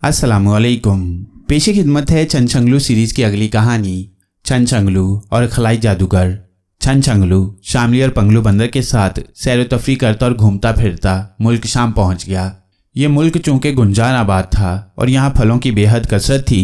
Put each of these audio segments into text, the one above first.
अस्सलामुअलैकुम। पेशे खिदमत है छनछंगलू सीरीज की अगली कहानी, छनछंगलू और खलाई जादूगर। छनछंगलू शामली और पंगलू बंदर के साथ सैर व तफरी करता और घूमता फिरता मुल्क शाम पहुंच गया। ये मुल्क चूंकि गुंजान आबाद था और यहाँ फलों की बेहद कसरत थी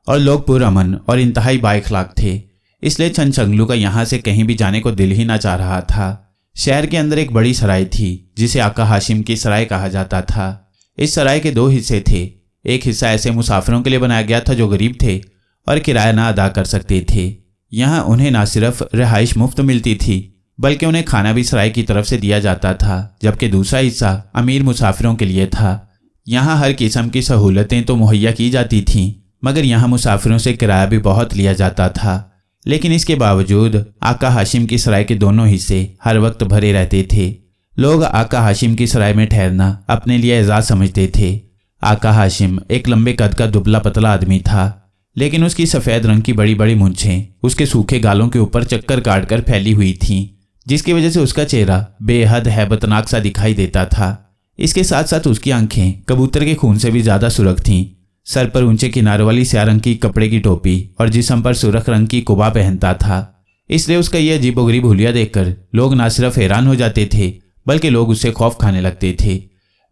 और लोग पुरअमन और इंतहाई बाइखलाक थे, इसलिए छनछंगलू का यहाँ से कहीं भी जाने को दिल ही ना चाह रहा था। शहर के अंदर एक बड़ी सराय थी जिसे आका हाशिम की सराय कहा जाता था। इस सराय के दो हिस्से थे। एक हिस्सा ऐसे मुसाफिरों के लिए बनाया गया था जो गरीब थे और किराया ना अदा कर सकते थे। यहाँ उन्हें ना सिर्फ रिहाइश मुफ्त मिलती थी बल्कि उन्हें खाना भी सराय की तरफ से दिया जाता था, जबकि दूसरा हिस्सा अमीर मुसाफिरों के लिए था। यहाँ हर किस्म की सहूलतें तो मुहैया की जाती थीं, मगर यहाँ मुसाफिरों से किराया भी बहुत लिया जाता था। लेकिन इसके बावजूद आका हाशिम की सराय के दोनों हिस्से हर वक्त भरे रहते थे। लोग आका हाशिम की सराय में ठहरना अपने लिए एजाज समझते थे। आका हाशिम एक लंबे कद का दुबला पतला आदमी था, लेकिन उसकी सफ़ेद रंग की बड़ी बड़ी मूंछें उसके सूखे गालों के ऊपर चक्कर काटकर फैली हुई थीं, जिसकी वजह से उसका चेहरा बेहद हैबतनाक सा दिखाई देता था। इसके साथ साथ उसकी आंखें कबूतर के खून से भी ज़्यादा सुर्ख थीं। सर पर ऊंचे किनारों वाली स्याह रंग की कपड़े की टोपी और जिस्म पर सुर्ख रंग की कुबा पहनता था। इसलिए उसका यह अजीबोगरीब हुलिया देखकर लोग न सिर्फ हैरान हो जाते थे बल्कि लोग उससे खौफ खाने लगते थे।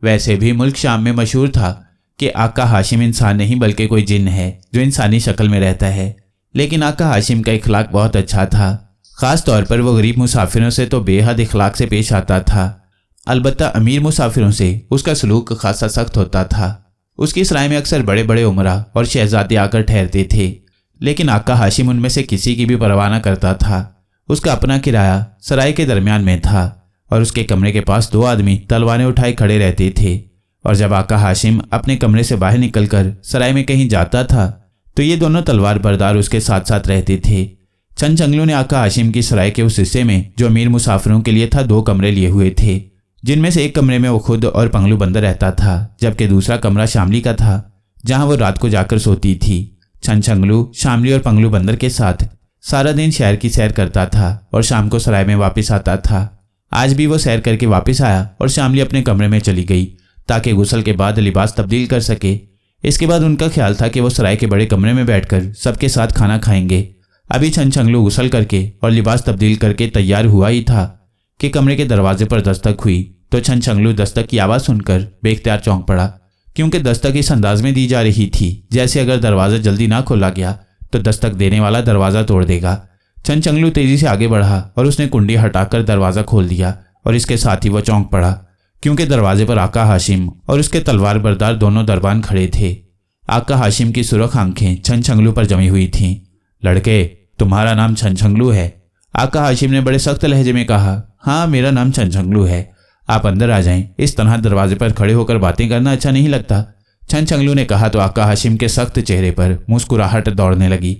वैसे भी मुल्क शाम में मशहूर था कि आका हाशिम इंसान नहीं बल्कि कोई जिन है जो इंसानी शक्ल में रहता है। लेकिन आका हाशिम का इखलाक बहुत अच्छा था। ख़ास तौर पर वो गरीब मुसाफिरों से तो बेहद इखलाक से पेश आता था। अलबत्ता अमीर मुसाफिरों से उसका सलूक खासा सख्त होता था। उसकी सराय में अक्सर बड़े बड़े उमरा और शहजादे आकर ठहरते थे, लेकिन आका हाशिम उनमें से किसी की भी परवाह न करता था। उसका अपना किराया सराय के दरमियान में था और उसके कमरे के पास दो आदमी तलवारें उठाए खड़े रहते थे। और जब आका हाशिम अपने कमरे से बाहर निकलकर सराय में कहीं जाता था तो ये दोनों तलवार बरदार उसके साथ साथ रहते थे। छनछंगलू ने आका हाशिम की सराय के उस हिस्से में जो अमीर मुसाफिरों के लिए था 2 कमरे लिए हुए थे, जिनमें से एक कमरे में वो खुद और पंगलू बंदर रहता था, जबकि दूसरा कमरा शामली का था जहां वो रात को जाकर सोती थी। छनछंगलू शामली और पंगलू बंदर के साथ सारा दिन शहर की सैर करता था और शाम को सराय में वापस आता था। आज भी वो सैर करके वापस आया और शामली अपने कमरे में चली गई ताकि गुस्ल के बाद लिबास तब्दील कर सके। इसके बाद उनका ख्याल था कि वो सराय के बड़े कमरे में बैठकर सबके साथ खाना खाएंगे। अभी छनछंगलू गुस्ल करके और लिबास तब्दील करके तैयार हुआ ही था कि कमरे के दरवाजे पर दस्तक हुई तो छनछंगलू दस्तक की आवाज़ सुनकर बेख्तियार चौंक पड़ा, क्योंकि दस्तक इस अंदाज में दी जा रही थी जैसे अगर दरवाज़ा जल्दी ना खोला गया तो दस्तक देने वाला दरवाज़ा तोड़ देगा। छनछंगलू तेज़ी से आगे बढ़ा और उसने कुंडी हटाकर दरवाज़ा खोल दिया और इसके साथ ही वह चौंक पड़ा, क्योंकि दरवाजे पर आका हाशिम और उसके तलवार बरदार दोनों दरबान खड़े थे। आका हाशिम की सुर्ख आंखें छनछंगलू पर जमी हुई थीं। लड़के, तुम्हारा नाम छनछंगलू है? आका हाशिम ने बड़े सख्त लहजे में कहा। हाँ, मेरा नाम छनछंगलू है। आप अंदर आ जाएं। इस तरह दरवाजे पर खड़े होकर बातें करना अच्छा नहीं लगता। छनछंगलू ने कहा तो आका हाशिम के सख्त चेहरे पर मुस्कुराहट दौड़ने लगी।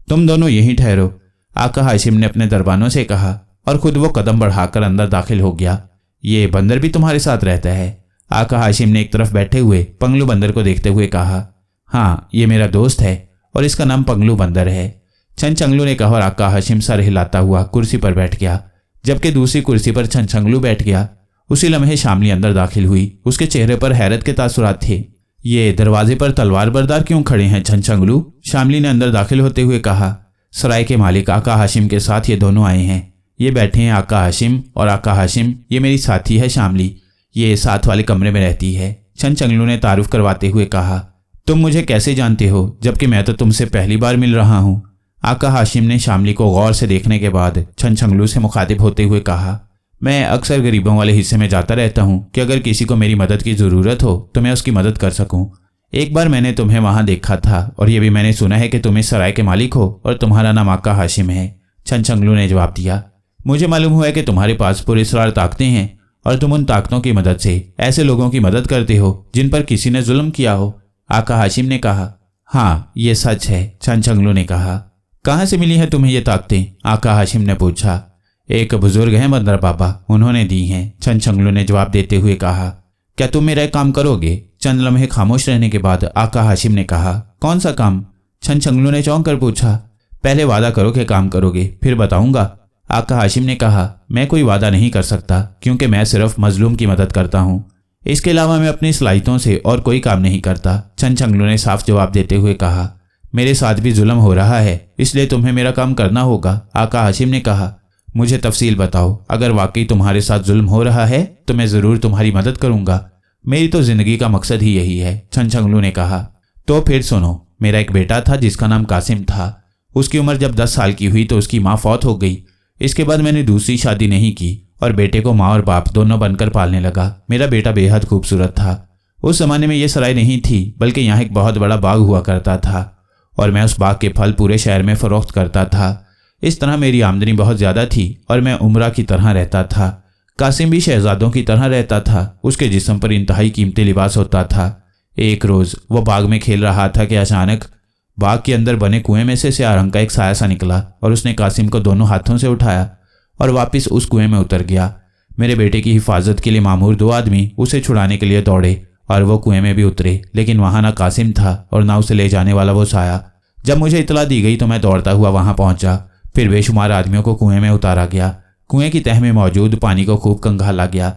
तुम दोनों यहीं ठहरो, आका हाशिम ने अपने दरबानों से कहा और खुद वो कदम बढ़ाकर अंदर दाखिल हो गया। ये बंदर भी तुम्हारे साथ रहता है? आका हाशिम ने एक तरफ बैठे हुए पंगलू बंदर को देखते हुए कहा। हाँ, ये मेरा दोस्त है और इसका नाम पंगलू बंदर है, छनछंगलू ने कहा और आका हाशिम सर हिलाता हुआ कुर्सी पर बैठ गया। जबकि दूसरी कुर्सी पर छनछंगलू बैठ गया, उसी लम्हे शामली अंदर दाखिल हुई। उसके चेहरे पर हैरत के तासुरात थे। ये दरवाजे पर तलवार बरदार क्यों खड़े हैं छनछंगलू? शामली ने अंदर दाखिल होते हुए कहा। सराय के मालिक आका हाशिम के साथ ये दोनों आए हैं। ये बैठे हैं आका हाशिम, और आका हाशिम ये मेरी साथी है शामली, ये साथ वाले कमरे में रहती है, छनछंगलू ने तारुफ करवाते हुए कहा। तुम मुझे कैसे जानते हो जबकि मैं तो तुमसे पहली बार मिल रहा हूँ? आका हाशिम ने शामली को गौर से देखने के बाद छनछंगलू से मुखातिब होते हुए कहा। मैं अक्सर गरीबों वाले हिस्से में जाता रहता हूँ कि अगर किसी को मेरी मदद की ज़रूरत हो तो मैं उसकी मदद कर सकूँ। एक बार मैंने तुम्हें वहाँ देखा था और ये भी मैंने सुना है कि तुम इस सराय के मालिक हो और तुम्हारा नाम आका हाशिम है, छनछंगलू ने जवाब दिया। मुझे मालूम हुआ है कि तुम्हारे पास पुरस्कार ताकतें हैं और तुम उन ताकतों की मदद से ऐसे लोगों की मदद करते हो जिन पर किसी ने जुल्म किया हो, आका हाशिम ने कहा। हाँ, ये सच है, छनछंगलू ने कहा। कहाँ से मिली है तुम्हें ये ताकतें? आका हाशिम ने पूछा। एक बुजुर्ग हैं बंदर बाबा, उन्होंने दी हैं, छनछंगलू ने जवाब देते हुए कहा। क्या तुम मेरा काम करोगे? चंद लम्हे खामोश रहने के बाद आका हाशिम ने कहा। कौन सा काम? छनछंगलू ने चौंक कर पूछा। पहले वादा करो कि काम करोगे, फिर बताऊंगा, आका हाशिम ने कहा। मैं कोई वादा नहीं कर सकता क्योंकि मैं सिर्फ मजलूम की मदद करता हूँ। इसके अलावा मैं अपनी सलाहियतों से और कोई काम नहीं करता। छनछंगलू ने साफ जवाब देते हुए कहा। मेरे साथ भी जुल्म हो रहा है, इसलिए तुम्हें मेरा काम करना होगा। आका हाशिम ने कहा। मुझे तफसील बताओ, अगर वाकई तुम्हारे साथ जुल्म हो रहा है तो मैं ज़रूर तुम्हारी मदद करूंगा। मेरी तो ज़िंदगी का मकसद ही यही है, छनछंगलू ने कहा। तो फिर सुनो, मेरा एक बेटा था जिसका नाम कासिम था। उसकी उम्र जब 10 साल की हुई तो उसकी माँ फौत हो गई। इसके बाद मैंने दूसरी शादी नहीं की और बेटे को माँ और बाप दोनों बनकर पालने लगा। मेरा बेटा बेहद खूबसूरत था। उस ज़माने में ये सराय नहीं थी, बल्कि यहाँ एक बहुत बड़ा बाग हुआ करता था और मैं उस बाग के फल पूरे शहर में फ़रोख्त करता था। इस तरह मेरी आमदनी बहुत ज़्यादा थी और मैं उम्रा की तरह रहता था। कासिम भी शहजादों की तरह रहता था। उसके जिस्म पर इंतहाई कीमती लिबास होता था। एक रोज़ वो बाग में खेल रहा था कि अचानक बाग के अंदर बने कुएं में से स्याह रंग का एक साया सा निकला और उसने कासिम को दोनों हाथों से उठाया और वापस उस कुएं में उतर गया। मेरे बेटे की हिफाजत के लिए मामूर 2 आदमी उसे छुड़ाने के लिए दौड़े और वो कुएं में भी उतरे, लेकिन वहां ना कासिम था और ना उसे ले जाने वाला वो साया। जब मुझे इतला दी गई तो मैं दौड़ता हुआ वहां पहुंचा। फिर बेशुमार आदमियों को कुएं में उतारा गया। कुएं की तह में मौजूद पानी को खूब खंगाला गया,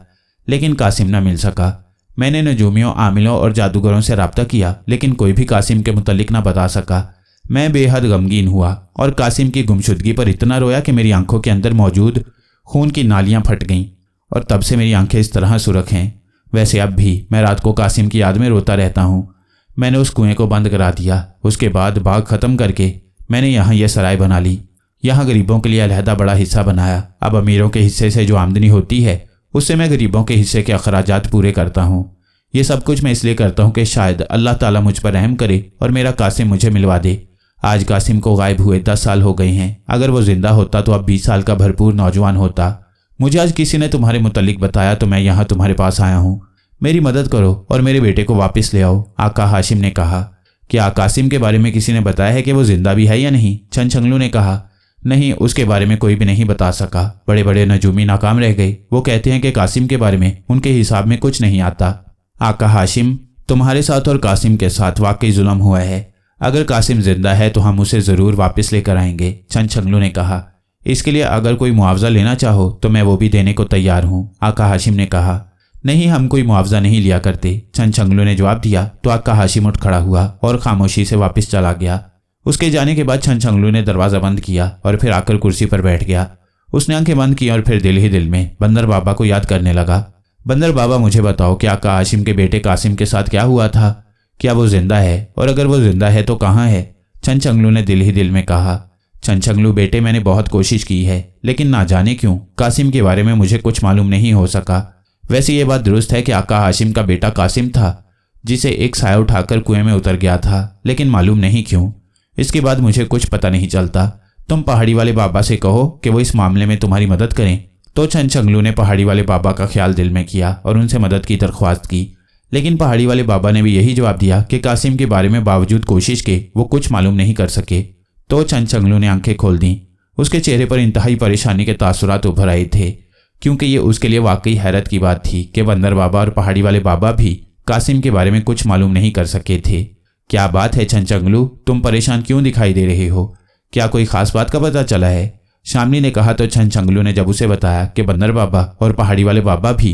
लेकिन कासिम न मिल सका। मैंने नजूमियों, आमिलों और जादूगरों से रब्ता किया, लेकिन कोई भी कासिम के मुतल्लिक न बता सका। मैं बेहद गमगीन हुआ और कासिम की गुमशुदगी पर इतना रोया कि मेरी आंखों के अंदर मौजूद खून की नालियां फट गईं और तब से मेरी आंखें इस तरह सुरख हैं। वैसे अब भी मैं रात को कासिम की याद में रोता रहता हूँ। मैंने उस कुएं को बंद करा दिया। उसके बाद बाग ख़त्म करके मैंने यहाँ यह सराय बना ली। यहाँ गरीबों के लिए अलहदा बड़ा हिस्सा बनाया। अब अमीरों के हिस्से से जो आमदनी होती है उससे मैं गरीबों के हिस्से के अखराजात पूरे करता हूँ। ये सब कुछ मैं इसलिए करता हूँ कि शायद अल्लाह ताला मुझ पर रहम करे और मेरा कासिम मुझे मिलवा दे। आज कासिम को गायब हुए 10 साल हो गए हैं। अगर वो जिंदा होता तो अब 20 साल का भरपूर नौजवान होता। मुझे आज किसी ने तुम्हारे मुतल्लिक बताया तो मैं यहाँ तुम्हारे पास आया हूँ। मेरी मदद करो और मेरे बेटे को वापस ले आओ। आका हाशिम ने कहा। क्या कासिम के बारे में किसी ने बताया है कि वो जिंदा भी है या नहीं? छनछंगलू ने कहा। नहीं, उसके बारे में कोई भी नहीं बता सका। बड़े बड़े नजूमी नाकाम रह गए। वो कहते हैं कि कासिम के बारे में उनके हिसाब में कुछ नहीं आता। आका हाशिम, तुम्हारे साथ और कासिम के साथ वाकई जुल्म हुआ है। अगर कासिम जिंदा है तो हम उसे ज़रूर वापस लेकर आएंगे, छनछंगलू ने कहा। इसके लिए अगर कोई मुआवजा लेना चाहो तो मैं वो भी देने को तैयार हूँ, आका हाशिम ने कहा। नहीं, हम कोई मुआवजा नहीं लिया करते, छनछंगलू ने जवाब दिया। तो आका हाशिम उठ खड़ा हुआ और खामोशी से वापस चला गया। उसके जाने के बाद छनछंगलू ने दरवाज़ा बंद किया और फिर आकर कुर्सी पर बैठ गया। उसने आंखें बंद की और फिर दिल ही दिल में बंदर बाबा को याद करने लगा। बंदर बाबा, मुझे बताओ कि आका हाशिम के बेटे कासिम के साथ क्या हुआ था? क्या वो जिंदा है? और अगर वो जिंदा है तो कहाँ है? छनछंगलू ने दिल ही दिल में कहा। छनछंगलू बेटे, मैंने बहुत कोशिश की है, लेकिन ना जाने क्यों कासिम के बारे में मुझे कुछ मालूम नहीं हो सका। वैसे ये बात दुरुस्त है कि आका हाशिम का बेटा कासिम था जिसे एक साया उठाकर कुएं में उतर गया था, लेकिन मालूम नहीं क्यों। इसके बाद मुझे कुछ पता नहीं चलता। तुम पहाड़ी वाले बाबा से कहो कि वो इस मामले में तुम्हारी मदद करें। तो छनछंगलू ने पहाड़ी वाले बाबा का ख्याल दिल में किया और उनसे मदद की दरख्वास्त की, लेकिन पहाड़ी वाले बाबा ने भी यही जवाब दिया कि कासिम के बारे में बावजूद कोशिश के वो कुछ मालूम नहीं कर सके। तो छनछंगलू ने आंखें खोल दी। उसके चेहरे पर इंतहाई परेशानी के तासुरात उभर आए थे, क्योंकि ये उसके लिए वाकई हैरत की बात थी कि बंदर बाबा और पहाड़ी वाले बाबा भी कासिम के बारे में कुछ मालूम नहीं कर सके थे। क्या बात है छनछंगलू, तुम परेशान क्यों दिखाई दे रहे हो? क्या कोई खास बात का पता चला है? शामली ने कहा। तो छनछंगलू ने जब उसे बताया कि बंदर बाबा और पहाड़ी वाले बाबा भी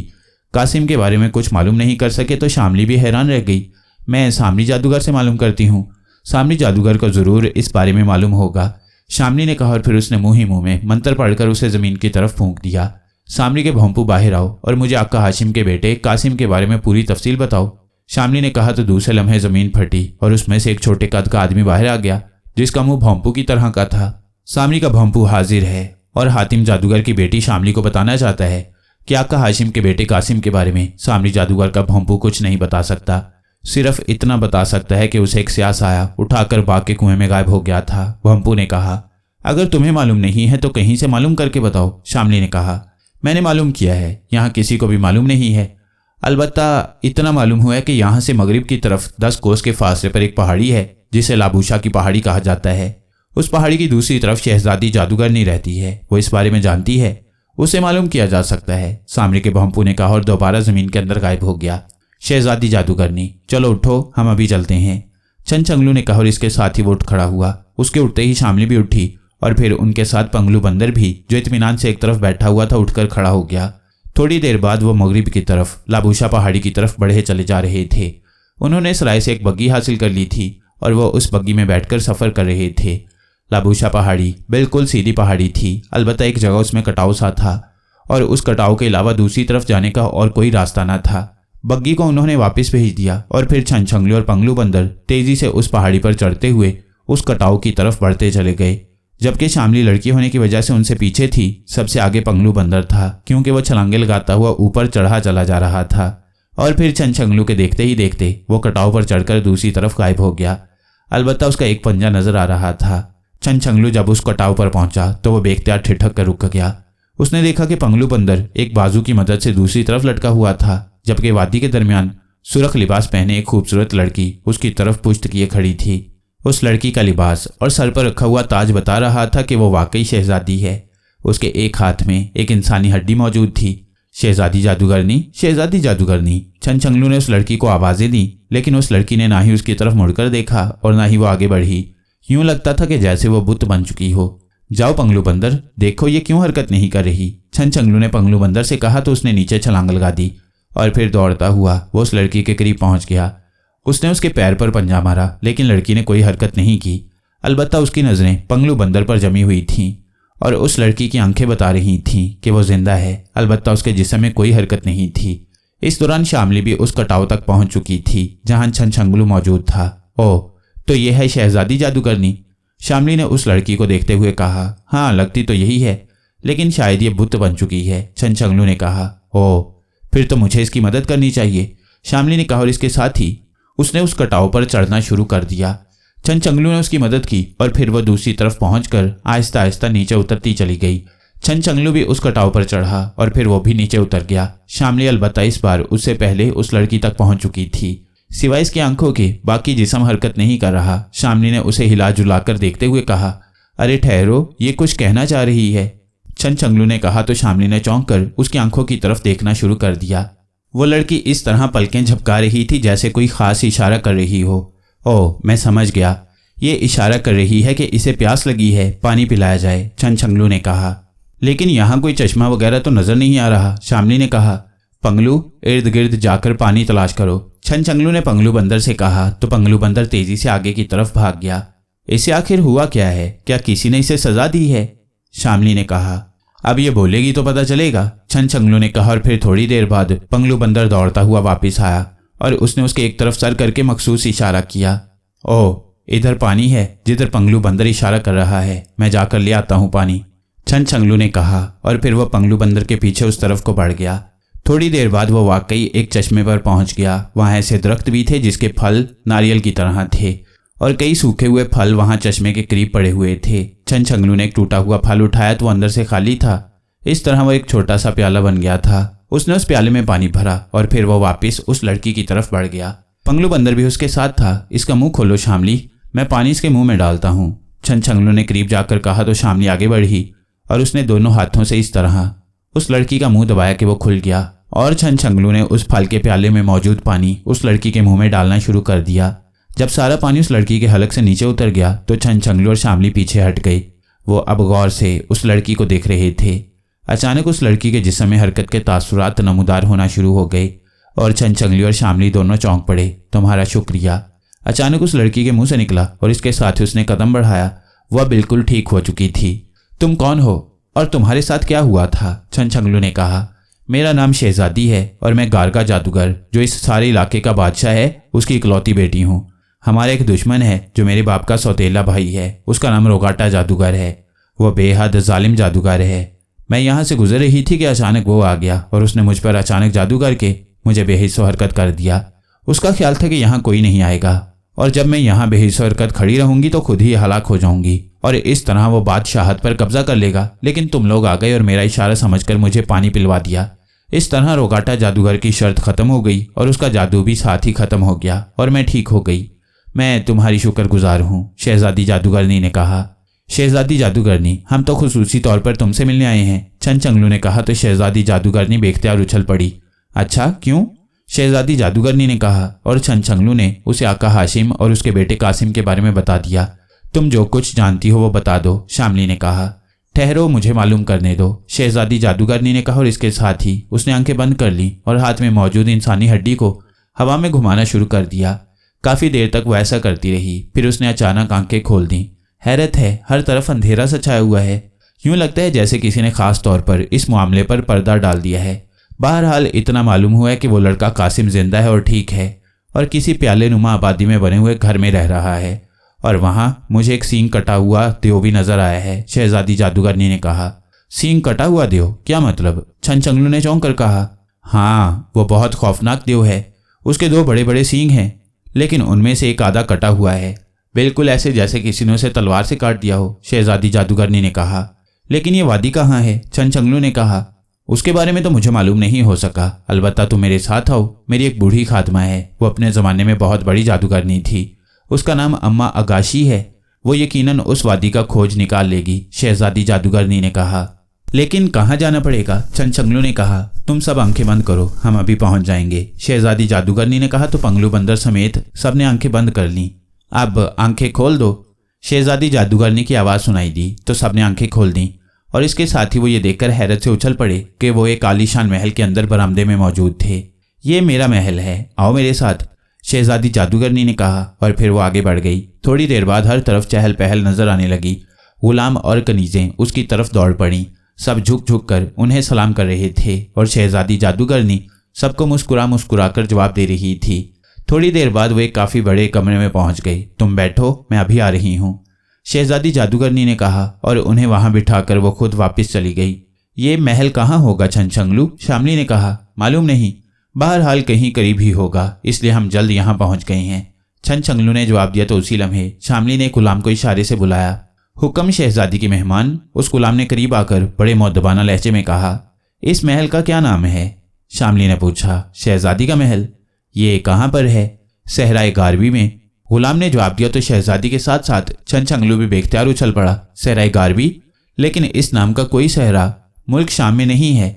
कासिम के बारे में कुछ मालूम नहीं कर सके तो शामली भी हैरान रह गई। मैं सामनी जादूगर से मालूम करती हूँ। सामनी जादूगर को ज़रूर इस बारे में मालूम होगा, शामली ने कहा और फिर उसने मुँह ही मुँह में मंत्र पढ़कर उसे ज़मीन की तरफ फूंक दिया। सामली के भोंपू बाहर आओ और मुझे आका हाशिम के बेटे कासिम के बारे में पूरी तफसील बताओ, शामली ने कहा। तो दूसरे लम्हे ज़मीन फटी और उसमें से एक छोटे कद का आदमी बाहर आ गया जिसका मुंह भोंपू की तरह का था। सामली का भोंपू हाजिर है और हातिम जादूगर की बेटी शामली को बताना चाहता है कि आका हाशिम के बेटे कासिम के बारे में। सामली जादूगर का भोंपू कुछ नहीं बता सकता, सिर्फ इतना बता सकता है कि उसे एक स्याह साया उठाकर बाग के कुएं में गायब हो गया था। भोंपू ने कहा। अगर तुम्हें मालूम नहीं है तो कहीं से मालूम करके बताओ, शामली ने कहा। मैंने मालूम किया है, यहाँ किसी को भी मालूम नहीं है। अलबत्ता इतना मालूम हुआ है कि यहाँ से मगरिब की तरफ 10 कोस के फासले पर एक पहाड़ी है जिसे लाबूशा की पहाड़ी कहा जाता है। उस पहाड़ी की दूसरी तरफ शहजादी जादूगरनी रहती है। वो इस बारे में जानती है, उसे मालूम किया जा सकता है, सामने के भोंपू ने कहा और दोबारा जमीन के अंदर गायब हो गया। शहजादी जादूगरनी, चलो उठो, हम अभी चलते हैं, छनछंगलू ने कहा और इसके साथ ही वो उठ खड़ा हुआ। उसके उठते ही शामली भी उठी और फिर उनके साथ पंगलू बंदर भी, जो इत्मीनान से एक तरफ बैठा हुआ था, उठकर खड़ा हो गया। थोड़ी देर बाद वो मगरिब की तरफ लाबूशा पहाड़ी की तरफ बढ़े चले जा रहे थे। उन्होंने इस राय से एक बग्गी हासिल कर ली थी और वो उस बग्गी में बैठकर सफ़र कर रहे थे। लाबूशा पहाड़ी बिल्कुल सीधी पहाड़ी थी, अलबत्ता एक जगह उसमें कटाव सा था और उस कटाव के अलावा दूसरी तरफ जाने का और कोई रास्ता न था। बग्गी को उन्होंने वापस भेज दिया और फिर छनछंगलू और पंगलू बंदर तेजी से उस पहाड़ी पर चढ़ते हुए उस कटाव की तरफ बढ़ते चले गए। जबकि शामली लड़की होने की वजह से उनसे पीछे थी, सबसे आगे पंगलू बंदर था क्योंकि वह छलांगे लगाता हुआ ऊपर चढ़ा चला जा रहा था। और फिर छनछंगलू के देखते ही देखते वो कटाव पर चढ़कर दूसरी तरफ गायब हो गया। अलबत्ता उसका एक पंजा नजर आ रहा था। छनछंगलू जब उस कटाव पर पहुंचा तो वह बेख्तियार ठिठक कर रुक गया। उसने देखा कि पंगलू बंदर एक बाजू की मदद से दूसरी तरफ लटका हुआ था, जबकि वादी के दरमियान सुरख लिबास पहने एक खूबसूरत लड़की उसकी तरफ पुश्त किए खड़ी थी। उस लड़की का लिबास और सर पर रखा हुआ ताज बता रहा था कि वो वाकई शहजादी है। उसके एक हाथ में एक इंसानी हड्डी मौजूद थी। शहजादी जादूगरनी, शहजादी जादूगरनी। छनछंगलू ने उस लड़की को आवाजें दी, लेकिन उस लड़की ने ना ही उसकी तरफ मुड़कर देखा और ना ही वो आगे बढ़ी। यूं लगता था कि जैसे वो बुत बन चुकी हो। जाओ पंगलू बंदर, देखो ये क्यों हरकत नहीं कर रही। छनछंगलू ने पंगलू बंदर से कहा तो उसने नीचे छलांग लगा दी और फिर दौड़ता हुआ वो उस लड़की के करीब पहुंच गया। उसने उसके पैर पर पंजा मारा, लेकिन लड़की ने कोई हरकत नहीं की। अलबत्ता उसकी नज़रें पंगलू बंदर पर जमी हुई थीं और उस लड़की की आंखें बता रही थीं कि वो जिंदा है, अलबत्ता उसके जिस्म में कोई हरकत नहीं थी। इस दौरान शामली भी उस कटाव तक पहुंच चुकी थी जहां छनछंगलू मौजूद था। ओह, तो ये है शहजादी जादूगरनी, शामली ने उस लड़की को देखते हुए कहा। हाँ, लगती तो यही है, लेकिन शायद ये बुत बन चुकी है, छनछंगलू ने कहा। ओह, फिर तो मुझे इसकी मदद करनी चाहिए, शामली ने कहा और इसके साथ ही उसने उस कटाव पर चढ़ना शुरू कर दिया। छनछंगलू ने उसकी मदद की और फिर वह दूसरी तरफ पहुंचकर आहिस्ता आहिस्ता नीचे उतरती चली गई। छनछंगलू भी उस कटाव पर चढ़ा और फिर वो भी नीचे उतर गया। शामली अलबत्ता इस बार उससे पहले उस लड़की तक पहुंच चुकी थी। सिवाय इसकी आंखों के बाकी जिस्म हरकत नहीं कर रहा। शामली ने उसे हिला जुलाकर देखते हुए कहा, अरे ठहरो, ये कुछ कहना चाह रही है। छनछंगलू ने कहा तो शामली ने चौंक कर उसकी आंखों की तरफ देखना शुरू कर दिया। वो लड़की इस तरह पलकें झपका रही थी जैसे कोई खास इशारा कर रही हो। ओह, मैं समझ गया, ये इशारा कर रही है कि इसे प्यास लगी है, पानी पिलाया जाए, छनछंगलू ने कहा। लेकिन यहाँ कोई चश्मा वगैरह तो नजर नहीं आ रहा, शामली ने कहा। पंगलू, इर्द गिर्द जाकर पानी तलाश करो, छनछंगलू ने पंगलू बंदर से कहा तो पंगलू बंदर तेजी से आगे की तरफ भाग गया। इसे आखिर हुआ क्या है? क्या किसी ने इसे सजा दी है? शामली ने कहा। अब ये बोलेगी तो पता चलेगा, छनछंगलू ने कहा और फिर थोड़ी देर बाद पंगलू बंदर दौड़ता हुआ वापस आया और उसने उसके एक तरफ सर करके मखसूस इशारा किया। ओह, इधर पानी है जिधर पंगलू बंदर इशारा कर रहा है, मैं जाकर ले आता हूँ पानी, छनछंगलू ने कहा और फिर वह पंगलू बंदर के पीछे उस तरफ को बढ़ गया। थोड़ी देर बाद वो वाकई एक चश्मे पर पहुंच गया। वहां ऐसे दरख्त भी थे जिसके फल नारियल की तरह थे और कई सूखे हुए फल वहां चश्मे के करीब पड़े हुए थे। छनछंगलू ने एक टूटा हुआ फल उठाया तो अंदर से खाली था। इस तरह वो एक छोटा सा प्याला बन गया था। उसने उस प्याले में पानी भरा और फिर वो वापस उस लड़की की तरफ बढ़ गया। पंगलू बंदर भी उसके साथ था। इसका मुंह खोलो शामली, मैं पानी इसके मुंह में डालता हूँ, छनछंगलू ने करीब जाकर कहा तो शामली आगे बढ़ी और उसने दोनों हाथों से इस तरह उस लड़की का मुंह दबाया कि वो खुल गया और छनछंगलू ने उस फल के प्याले में मौजूद पानी उस लड़की के मुंह में डालना शुरू कर दिया। जब सारा पानी उस लड़की के हलक से नीचे उतर गया तो छनछंगलू और शामली पीछे हट गई। वो अब गौर से उस लड़की को देख रहे थे। अचानक उस लड़की के जिस्म में हरकत के तासुरात नमूदार होना शुरू हो गए और छनछंगलू और शामली दोनों चौंक पड़े। तुम्हारा शुक्रिया, अचानक उस लड़की के मुंह से निकला और इसके साथ ही उसने कदम बढ़ाया। वह बिल्कुल ठीक हो चुकी थी। तुम कौन हो और तुम्हारे साथ क्या हुआ था? छनछंगलू ने कहा। मेरा नाम शहजादी है और मैं गारगा जादूगर, जो इस सारे इलाके का बादशाह है, उसकी इकलौती बेटी हूँ। हमारा एक दुश्मन है जो मेरे बाप का सौतेला भाई है, उसका नाम रोगाटा जादूगर है। वह बेहद जालिम जादूगर है। मैं यहाँ से गुजर रही थी कि अचानक वो आ गया और उसने मुझ पर अचानक जादू करके मुझे बेहिस्सो हरकत कर दिया। उसका ख्याल था कि यहाँ कोई नहीं आएगा और जब मैं यहाँ बेहिस्सो हरकत खड़ी रहूंगी तो खुद ही हलाक हो जाऊंगी और इस तरह वो बादशाहत पर कब्जा कर लेगा। लेकिन तुम लोग आ गए और मेरा इशारा समझकर मुझे पानी पिलवा दिया। इस तरह रोगाटा जादूगर की शर्त खत्म हो गई और उसका जादू भी साथ ही खत्म हो गया और मैं ठीक हो गई। मैं तुम्हारी शुक्रगुजार हूँ, शहजादी जादूगरनी ने कहा। शहजादी जादूगरनी, हम तो खुसूसी तौर पर तुमसे मिलने आए हैं, छनछंगलू ने कहा तो शहजादी जादूगरनी बेख्तियार उछल पड़ी। अच्छा, क्यों? शहजादी जादूगरनी ने कहा और छनछंगलू ने उसे आका हाशिम और उसके बेटे कासिम के बारे में बता दिया। तुम जो कुछ जानती हो वो बता दो, शामली ने कहा। ठहरो, मुझे मालूम करने दो, शहजादी जादूगरनी ने कहा और इसके साथ ही उसने आंखें बंद कर ली और हाथ में मौजूद इंसानी हड्डी को हवा में घुमाना शुरू कर दिया। काफी देर तक वो ऐसा करती रही, फिर उसने अचानक आंखें खोल दी। हैरत है, हर तरफ अंधेरा सा छाया हुआ है। यूं लगता है जैसे किसी ने खास तौर पर इस मामले पर पर्दा डाल दिया है। बहरहाल इतना मालूम हुआ है कि वो लड़का कासिम जिंदा है और ठीक है और किसी प्याले नुमा आबादी में बने हुए घर में रह रहा है, और वहां मुझे एक सींग कटा हुआ देव भी नजर आया है, शहजादी जादूगरनी ने कहा। सींग कटा हुआ देव, क्या मतलब? छनछंगलू ने चौंक कर कहा। हाँ, वो बहुत खौफनाक देव है। उसके 2 बड़े बड़े सींग हैं, लेकिन उनमें से एक आधा कटा हुआ है, बिल्कुल ऐसे जैसे किसी ने उसे तलवार से काट दिया हो, शहजादी जादूगरनी ने कहा। लेकिन ये वादी कहाँ है? छनछंगलू ने कहा। उसके बारे में तो मुझे मालूम नहीं हो सका, अलबत्ता तुम मेरे साथ आओ। मेरी एक बूढ़ी खात्मा है, वो अपने ज़माने में बहुत बड़ी जादूगरनी थी। उसका नाम अम्मा अगाशी है। वो यकीनन उस वादी का खोज निकाल लेगी, शहजादी जादूगरनी ने कहा। लेकिन कहाँ जाना पड़ेगा? छनछंगलू ने कहा। तुम सब आंखें बंद करो, हम अभी पहुंच जाएंगे, शहजादी जादूगरनी ने कहा। तो पंगलू बंदर समेत सबने आंखें बंद कर लीं। अब आंखें खोल दो, शहजादी जादूगरनी की आवाज़ सुनाई दी तो सबने आंखें खोल दी, और इसके साथ ही वो ये देखकर हैरत से उछल पड़े कि वो एक आलीशान महल के अंदर बरामदे में मौजूद थे। ये मेरा महल है, आओ मेरे साथ, शहजादी जादूगरनी ने कहा, और फिर वो आगे बढ़ गई। थोड़ी देर बाद हर तरफ चहल पहल नजर आने लगी। गुलाम और कनीजें उसकी तरफ दौड़ पड़ी। सब झुक झुक कर उन्हें सलाम कर रहे थे और शहजादी जादूगरनी सबको मुस्कुरा मुस्कुरा कर जवाब दे रही थी। थोड़ी देर बाद वो एक काफ़ी बड़े कमरे में पहुंच गई। तुम बैठो, मैं अभी आ रही हूँ, शहजादी जादूगरनी ने कहा, और उन्हें वहां बिठाकर वो खुद वापस चली गई। ये महल कहाँ होगा छनछंगलू? शामली ने कहा। मालूम नहीं, बहरहाल कहीं करीब ही होगा, इसलिए हम जल्द यहाँ पहुंच गए हैं, छनछंगलू ने जवाब दिया। तो उसी लम्हे शामली ने गुलाम को इशारे से बुलाया। हुक्म शहजादी की मेहमान, उस गुलाम ने करीब आकर बड़े मुअद्दबाना लहजे में कहा। इस महल का क्या नाम है? शामली ने पूछा। शहजादी का महल? ये कहाँ पर है? सहराए गारवी में, गुलाम ने जवाब दिया। तो शहजादी के साथ साथ छनछंगलू भी बेख्तियार उछल पड़ा। सहराए गारवी? लेकिन इस नाम का कोई सहरा मुल्क शाम में नहीं है,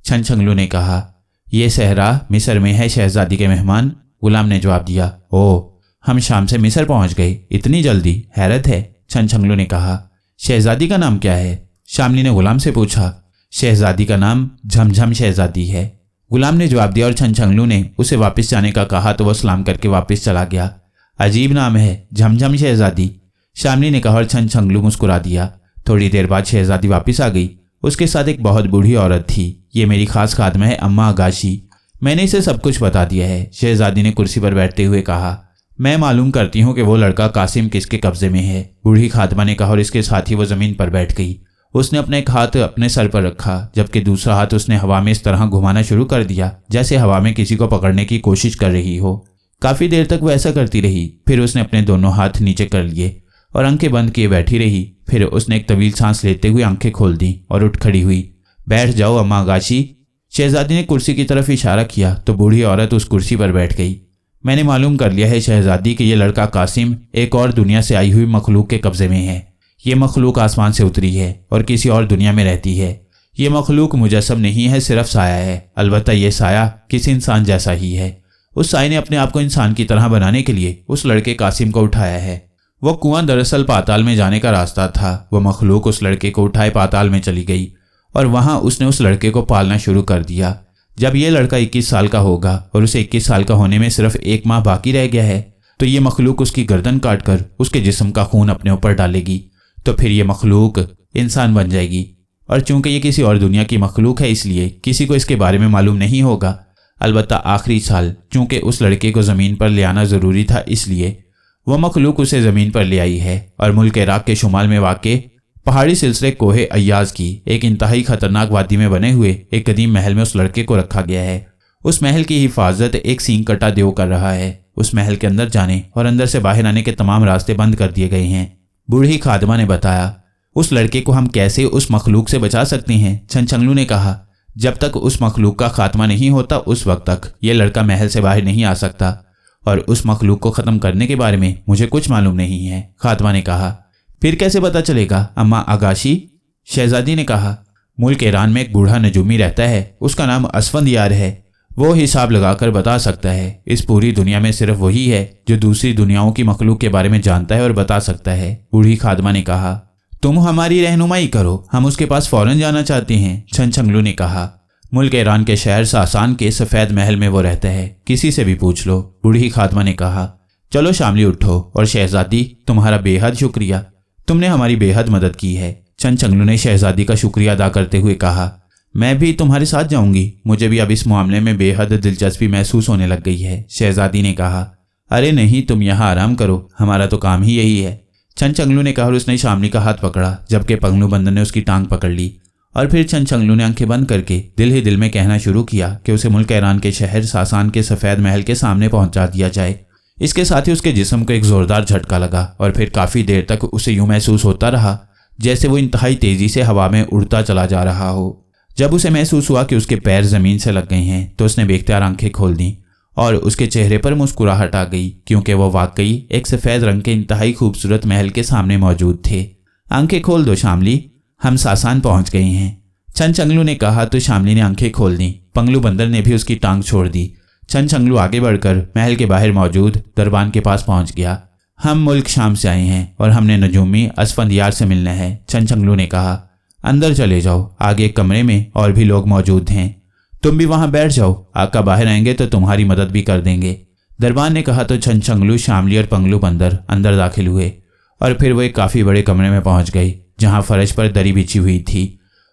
छनछंगलू ने कहा। यह सहरा मिस्र में है, शहजादी के मेहमान, गुलाम ने जवाब दिया। ओह, हम शाम से मिस्र पहुंच गए, इतनी जल्दी, हैरत है, छनछंगलू ने कहा। शहजादी का नाम क्या है? शामली ने गुलाम से पूछा। शहजादी का नाम झमझम शहजादी है, गुलाम ने जवाब दिया। और छनछंगलू ने उसे वापस जाने का कहा तो वह सलाम करके वापस चला गया। अजीब नाम है, झमझम शहजादी, शामली ने कहा, और छनछंगलू मुस्कुरा दिया। थोड़ी देर बाद शहजादी वापस आ गई। उसके साथ एक बहुत बूढ़ी औरत थी। ये मेरी खास खादमा है, अम्मा अगाशी, मैंने इसे सब कुछ बता दिया है, शहजादी ने कुर्सी पर बैठते हुए कहा। मैं मालूम करती हूँ कि वो लड़का कासिम किसके कब्जे में है, बूढ़ी खादमा ने कहा, और इसके साथ ही वो जमीन पर बैठ गई। उसने अपना एक हाथ अपने सर पर रखा, जबकि दूसरा हाथ उसने हवा में इस तरह घुमाना शुरू कर दिया जैसे हवा में किसी को पकड़ने की कोशिश कर रही हो। काफी देर तक वो ऐसा करती रही। फिर उसने अपने दोनों हाथ नीचे कर लिए और आंखें बंद किए बैठी रही। फिर उसने एक तवील सांस लेते हुए आंखें खोल दी और उठ खड़ी हुई। बैठ जाओ अम्मा अगाशी, शहजादी ने कुर्सी की तरफ इशारा किया तो बूढ़ी औरत उस कुर्सी पर बैठ गई। मैंने मालूम कर लिया है शहजादी कि यह लड़का कासिम एक और दुनिया से आई हुई मखलूक के कब्जे में है। ये मखलूक आसमान से उतरी है और किसी और दुनिया में रहती है। ये मखलूक मुजस्सम नहीं है, सिर्फ साया है। अलबत्ता ये साया किसी इंसान जैसा ही है। उस साये ने अपने आप को इंसान की तरह बनाने के लिए उस लड़के कासिम को उठाया है। वह कुआं दरअसल पाताल में जाने का रास्ता था। वह मखलूक उस लड़के को उठाए पाताल में चली गई और वहां उसने उस लड़के को पालना शुरू कर दिया। जब यह लड़का 21 साल का होगा और उसे 21 साल का होने में सिर्फ 1 माह बाकी रह गया है तो ये मखलूक उसकी गर्दन काटकर उसके जिस्म का खून अपने ऊपर डालेगी। तो फिर ये मखलूक इंसान बन जाएगी। और चूंकि ये किसी और दुनिया की मखलूक है इसलिए किसी को इसके बारे में मालूम नहीं होगा। अलबत्ता आखिरी साल चूंकि उस लड़के को ज़मीन पर ले आना ज़रूरी था इसलिए वह मखलूक उसे ज़मीन पर ले आई है और मुल्क इराक के शुमाल में वाक़े पहाड़ी सिलसिले कोहे अय्याज की एक इंतहाई खतरनाक वादी में बने हुए एक कदीम महल में उस लड़के को रखा गया है। उस महल की हिफाजत एक सींग कटा देव कर रहा है। उस महल के अंदर जाने और अंदर से बाहर आने के तमाम रास्ते बंद कर दिए गए हैं। बूढ़ी खादमा ने बताया। उस लड़के को हम कैसे उस मखलूक से बचा सकते हैं? छनछंगलू ने कहा। जब तक उस मखलूक का खात्मा नहीं होता उस वक्त तक यह लड़का महल से बाहर नहीं आ सकता और उस मखलूक को ख़त्म करने के बारे में मुझे कुछ मालूम नहीं है, खात्मा ने कहा। फिर कैसे पता चलेगा अम्मा अगाशी? शहजादी ने कहा। मुल्क ईरान में एक बूढ़ा नजूमी रहता है, उसका नाम असफंदियार है। वो हिसाब लगाकर बता सकता है। इस पूरी दुनिया में सिर्फ वही है जो दूसरी दुनियाओं की मखलूक के बारे में जानता है और बता सकता है, बूढ़ी खादमा ने कहा। तुम हमारी रहनुमाई करो, हम उसके पास फौरन जाना चाहते हैं, छनछंगलू ने कहा। मुल्क ईरान के शहर सासान के सफ़ेद महल में वो रहता है, किसी से भी पूछ लो, बूढ़ी खातमा ने कहा। चलो शामली उठो, और शहजादी तुम्हारा बेहद शुक्रिया, तुमने हमारी बेहद मदद की है। छनछंगलू ने शहजादी का शुक्रिया अदा करते हुए कहा, मैं भी तुम्हारे साथ जाऊंगी, मुझे भी अब इस मामले में बेहद दिलचस्पी महसूस होने लग गई है, शहजादी ने कहा। अरे नहीं, तुम यहाँ आराम करो, हमारा तो काम ही यही है, छनछंगलू ने कहा और उसने शामली का हाथ पकड़ा, जबकि पंगलू बंदर ने उसकी टांग पकड़ ली। और फिर छनछंगलू ने आंखें बंद करके दिल ही दिल में कहना शुरू किया कि उसे मुल्क ईरान के शहर सासान के सफ़ेद महल के सामने पहुंचा दिया जाए। इसके साथ ही उसके जिस्म को एक जोरदार झटका लगा और फिर काफ़ी देर तक उसे यूं महसूस होता रहा जैसे वो इंतहाई तेज़ी से हवा में उड़ता चला जा रहा हो। जब उसे महसूस हुआ कि उसके पैर ज़मीन से लग गए हैं तो उसने बेख्तियार आंखें खोल दी और उसके चेहरे पर मुस्कुराहट आ गई, क्योंकि वो वाकई एक सफ़ेद रंग के इंतहाई खूबसूरत महल के सामने मौजूद थे। आंखें खोल दो शामली, हम सासान पहुंच गए हैं, छनछंगलू ने कहा तो शामली ने आंखें खोल दी। पंगलू बंदर ने भी उसकी टांग छोड़ दी। छनछंगलू आगे बढ़कर महल के बाहर मौजूद दरबान के पास पहुंच गया। हम मुल्क शाम से आए हैं और हमने नजूमी असफंदियार से मिलना है, छनछंगलू ने कहा। अंदर चले जाओ, आगे एक कमरे में और भी लोग मौजूद हैं, तुम भी वहां बैठ जाओ, आका बाहर आएंगे तो तुम्हारी मदद भी कर देंगे, दरबान ने कहा तो छनछंगलू, शामली और पंगलू बंदर अंदर दाखिल हुए और फिर वो एक काफ़ी बड़े कमरे में पहुंच गए जहां फर्श पर दरी बिछी हुई थी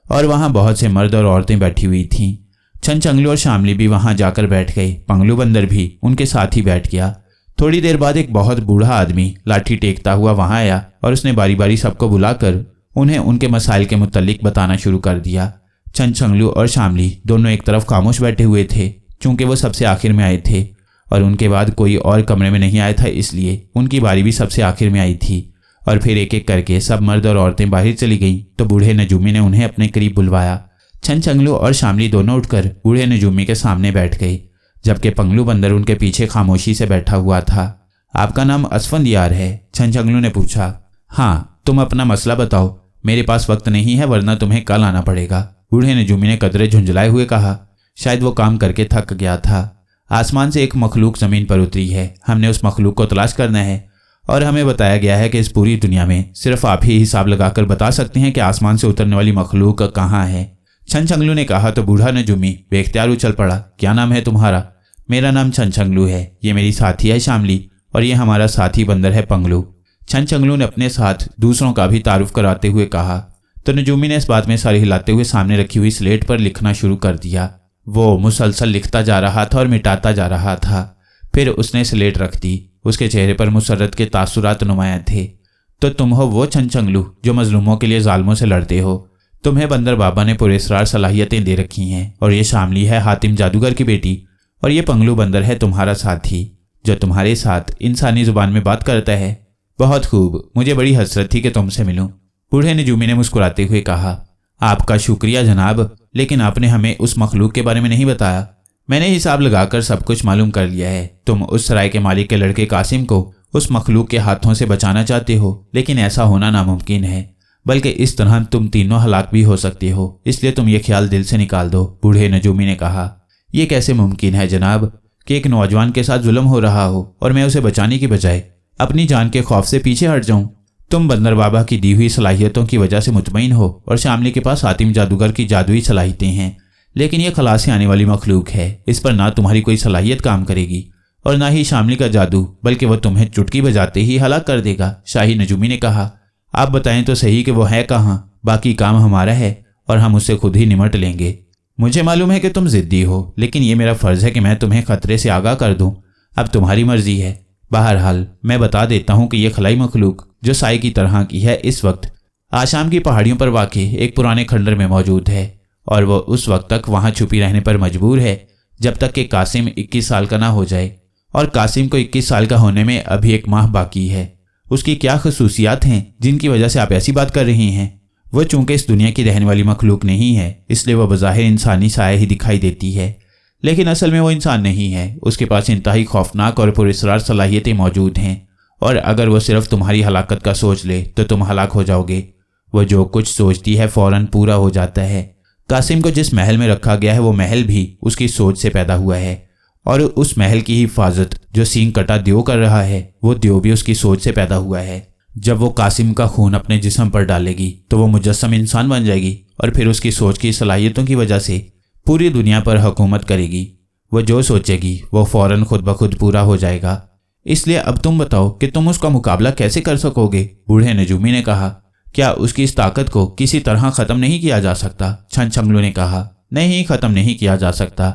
और वहां बहुत से मर्द और औरतें बैठी हुई थीं। छनछंगलू और शामली भी वहां जाकर बैठ गए, पंगलू बंदर भी उनके साथ ही बैठ गया। थोड़ी देर बाद एक बहुत बूढ़ा आदमी लाठी टेकता हुआ वहां आया और उसने बारी बारी सबको बुलाकर उन्हें उनके मसाइल के मुतल्लिक बताना शुरू कर दिया। छनछंगलू और शामली दोनों एक तरफ खामोश बैठे हुए थे, चूंकि वो सबसे आखिर में आए थे और उनके बाद कोई और कमरे में नहीं आया था, इसलिए उनकी बारी भी सबसे आखिर में आई थी। और फिर एक एक करके सब मर्द और औरतें बाहर चली गईं तो बूढ़े नजूमी ने उन्हें अपने करीब बुलवाया। छनछंगलू और शामली दोनों उठकर बूढ़े नजूमी के सामने बैठ गए, जबकि पंगलू बंदर उनके पीछे खामोशी से बैठा हुआ था। आपका नाम असफंदियार है? छनछंगलू ने पूछा। हाँ, तुम अपना मसला बताओ, मेरे पास वक्त नहीं है वरना तुम्हें कल आना पड़ेगा, बूढ़े नजूमी ने कदरे झुंझलाए हुए कहा। शायद वो काम करके थक गया था। आसमान से एक मखलूक ज़मीन पर उतरी है, हमने उस मखलूक को तलाश करना है और हमें बताया गया है कि इस पूरी दुनिया में सिर्फ आप ही हिसाब लगाकर बता सकते हैं कि आसमान से उतरने वाली मखलूक कहाँ है। छनछंगलू ने कहा तो बूढ़ा नजूमी बेख्तियार उछल पड़ा। क्या नाम है तुम्हारा? मेरा नाम छनछंगलू है, ये मेरी साथी है शामली और ये हमारा साथी बंदर है पंगलू। छनछंगलू ने अपने साथ दूसरों का भी तारुफ कराते हुए कहा तो नजूमी ने इस बात में सर हिलाते हुए सामने रखी हुई स्लेट पर लिखना शुरू कर दिया। वो मुसलसल लिखता जा रहा था और मिटाता जा रहा था। फिर उसने स्लेट रख दी। उसके चेहरे पर मुसर्रत के तासुरात नुमायां थे। तो तुम हो वो छनछंगलू जो मजलूमों के लिए जालिमों से लड़ते हो। तुम्हें बंदर बाबा ने पुरस्कार सलाहियतें दे रखी हैं और ये शामली है हातिम जादूगर की बेटी और ये पंगलू बंदर है तुम्हारा साथी जो तुम्हारे साथ इंसानी जुबान में बात करता है। बहुत खूब, मुझे बड़ी हसरत थी कि तुमसे मिलूं, बूढ़े नजूमी ने मुस्कुराते हुए कहा। आपका शुक्रिया जनाब, लेकिन आपने हमें उस मखलूक के बारे में नहीं बताया। मैंने हिसाब लगाकर सब कुछ मालूम कर लिया है। तुम उस सराय के मालिक के लड़के कासिम को उस मखलूक के हाथों से बचाना चाहते हो, लेकिन ऐसा होना नामुमकिन है, बल्कि इस तरह तुम तीनों हलाक भी हो सकते हो, इसलिए तुम ये ख्याल दिल से निकाल दो, बूढ़े नजूमी ने कहा। यह कैसे मुमकिन है जनाब कि एक नौजवान के साथ जुल्म हो रहा हो और मैं उसे बचाने की बजाय अपनी जान के खौफ से पीछे हट जाऊं? तुम बंदर बाबा की दी हुई सलाहियतों की वजह से मुतमईन हो और शामली के पास हातिम जादूगर की जादुई सलाहियतें हैं, लेकिन यह खलास से आने वाली मखलूक है, इस पर ना तुम्हारी कोई सलाहियत काम करेगी और ना ही शामली का जादू, बल्कि वह तुम्हें चुटकी बजाते ही हलाक कर देगा, शाही नजूमी ने कहा। आप बताएं तो सही कि वो है कहाँ? बाकी काम हमारा है और हम उससे खुद ही निमट लेंगे। मुझे मालूम है कि तुम जिद्दी हो, लेकिन ये मेरा फर्ज है कि मैं तुम्हें खतरे से आगाह कर दूं। अब तुम्हारी मर्जी है। बहरहाल मैं बता देता हूं कि यह खलाई मखलूक जो साए की तरह की है इस वक्त आसाम की पहाड़ियों पर वाक़ एक पुराने खंडर में मौजूद है और वह उस वक्त तक वहां छुपी रहने पर मजबूर है जब तक कि कासिम 21 साल का ना हो जाए, और कासिम को 21 साल का होने में अभी 1 माह बाकी है। उसकी क्या खसूसियात हैं जिनकी वजह से आप ऐसी बात कर रही हैं? वह चूंकि इस दुनिया की रहने वाली मखलूक नहीं है, इसलिए वह बज़ाहिर इंसानी साया ही दिखाई देती है, लेकिन असल में वो इंसान नहीं है। उसके पास इंतहाई खौफनाक और पुरस्कार सलाहियतें मौजूद हैं और अगर वो सिर्फ तुम्हारी हलाकत का सोच ले तो तुम हलाक हो जाओगे। वह जो कुछ सोचती है फौरन पूरा हो जाता है। कासिम को जिस महल में रखा गया है वो महल भी उसकी सोच से पैदा हुआ है और उस महल की हिफाजत जो सींग कटा द्यो कर रहा है वो द्यो भी उसकी सोच से पैदा हुआ है। जब वो कासिम का खून अपने जिस्म पर डालेगी तो वो मुजस्सम इंसान बन जाएगी और फिर उसकी सोच की सलाहियतों की वजह से पूरी दुनिया पर हुकूमत करेगी। वो जो सोचेगी वो फौरन खुद ब खुद पूरा हो जाएगा। इसलिए अब तुम बताओ कि तुम उसका मुकाबला कैसे कर सकोगे? बूढ़े नजूमी ने कहा। क्या उसकी इस ताकत को किसी तरह ख़त्म नहीं किया जा सकता? छनछंगलू ने कहा। नहीं, ख़त्म नहीं किया जा सकता,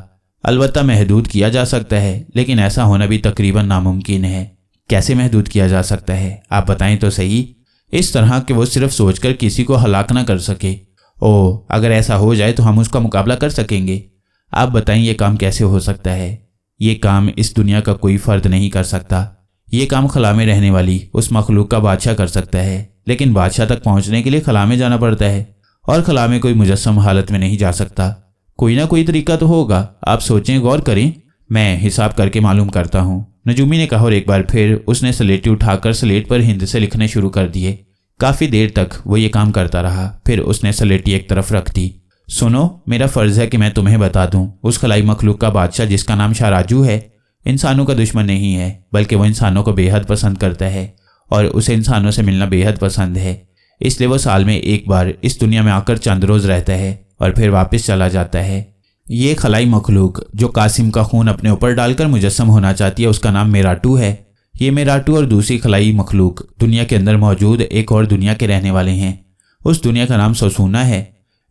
अलबत्ता महदूद किया जा सकता है, लेकिन ऐसा होना भी तकरीबन नामुमकिन है। कैसे महदूद किया जा सकता है, आप बताएं तो सही। इस तरह कि वो सिर्फ सोचकर किसी को हलाक ना कर सके। ओह, अगर ऐसा हो जाए तो हम उसका मुकाबला कर सकेंगे। आप बताएं ये काम कैसे हो सकता है? ये काम इस दुनिया का कोई फर्द नहीं कर सकता। ये काम खला में रहने वाली उस मखलूक का बादशाह कर सकता है, लेकिन बादशाह तक पहुंचने के लिए खला में जाना पड़ता है और खला में कोई मुजस्सम हालत में नहीं जा सकता। कोई ना कोई तरीका तो होगा, आप सोचें, गौर करें, मैं हिसाब करके मालूम करता हूँ, नजूमी ने कहा। और एक बार फिर उसने स्लेटी उठाकर स्लेट पर हिंद से लिखने शुरू कर दिए। काफ़ी देर तक वो ये काम करता रहा, फिर उसने स्लेटी एक तरफ रख दी। सुनो, मेरा फ़र्ज़ है कि मैं तुम्हें बता दूं, उस खलाई मखलूक का बादशाह जिसका नाम शाहराजू है इंसानों का दुश्मन नहीं है, बल्कि वो इंसानों को बेहद पसंद करता है और उसे इंसानों से मिलना बेहद पसंद है। इसलिए वो साल में एक बार इस दुनिया में आकर चंद रोज़ रहता है और फिर वापस चला जाता है। ये खलाई मखलूक जो कासिम का खून अपने ऊपर डालकर मुजस्सम होना चाहती है, उसका नाम मेराटू है। ये मेराटू और दूसरी खलाई मखलूक दुनिया के अंदर मौजूद एक और दुनिया के रहने वाले हैं। उस दुनिया का नाम सोसूना है,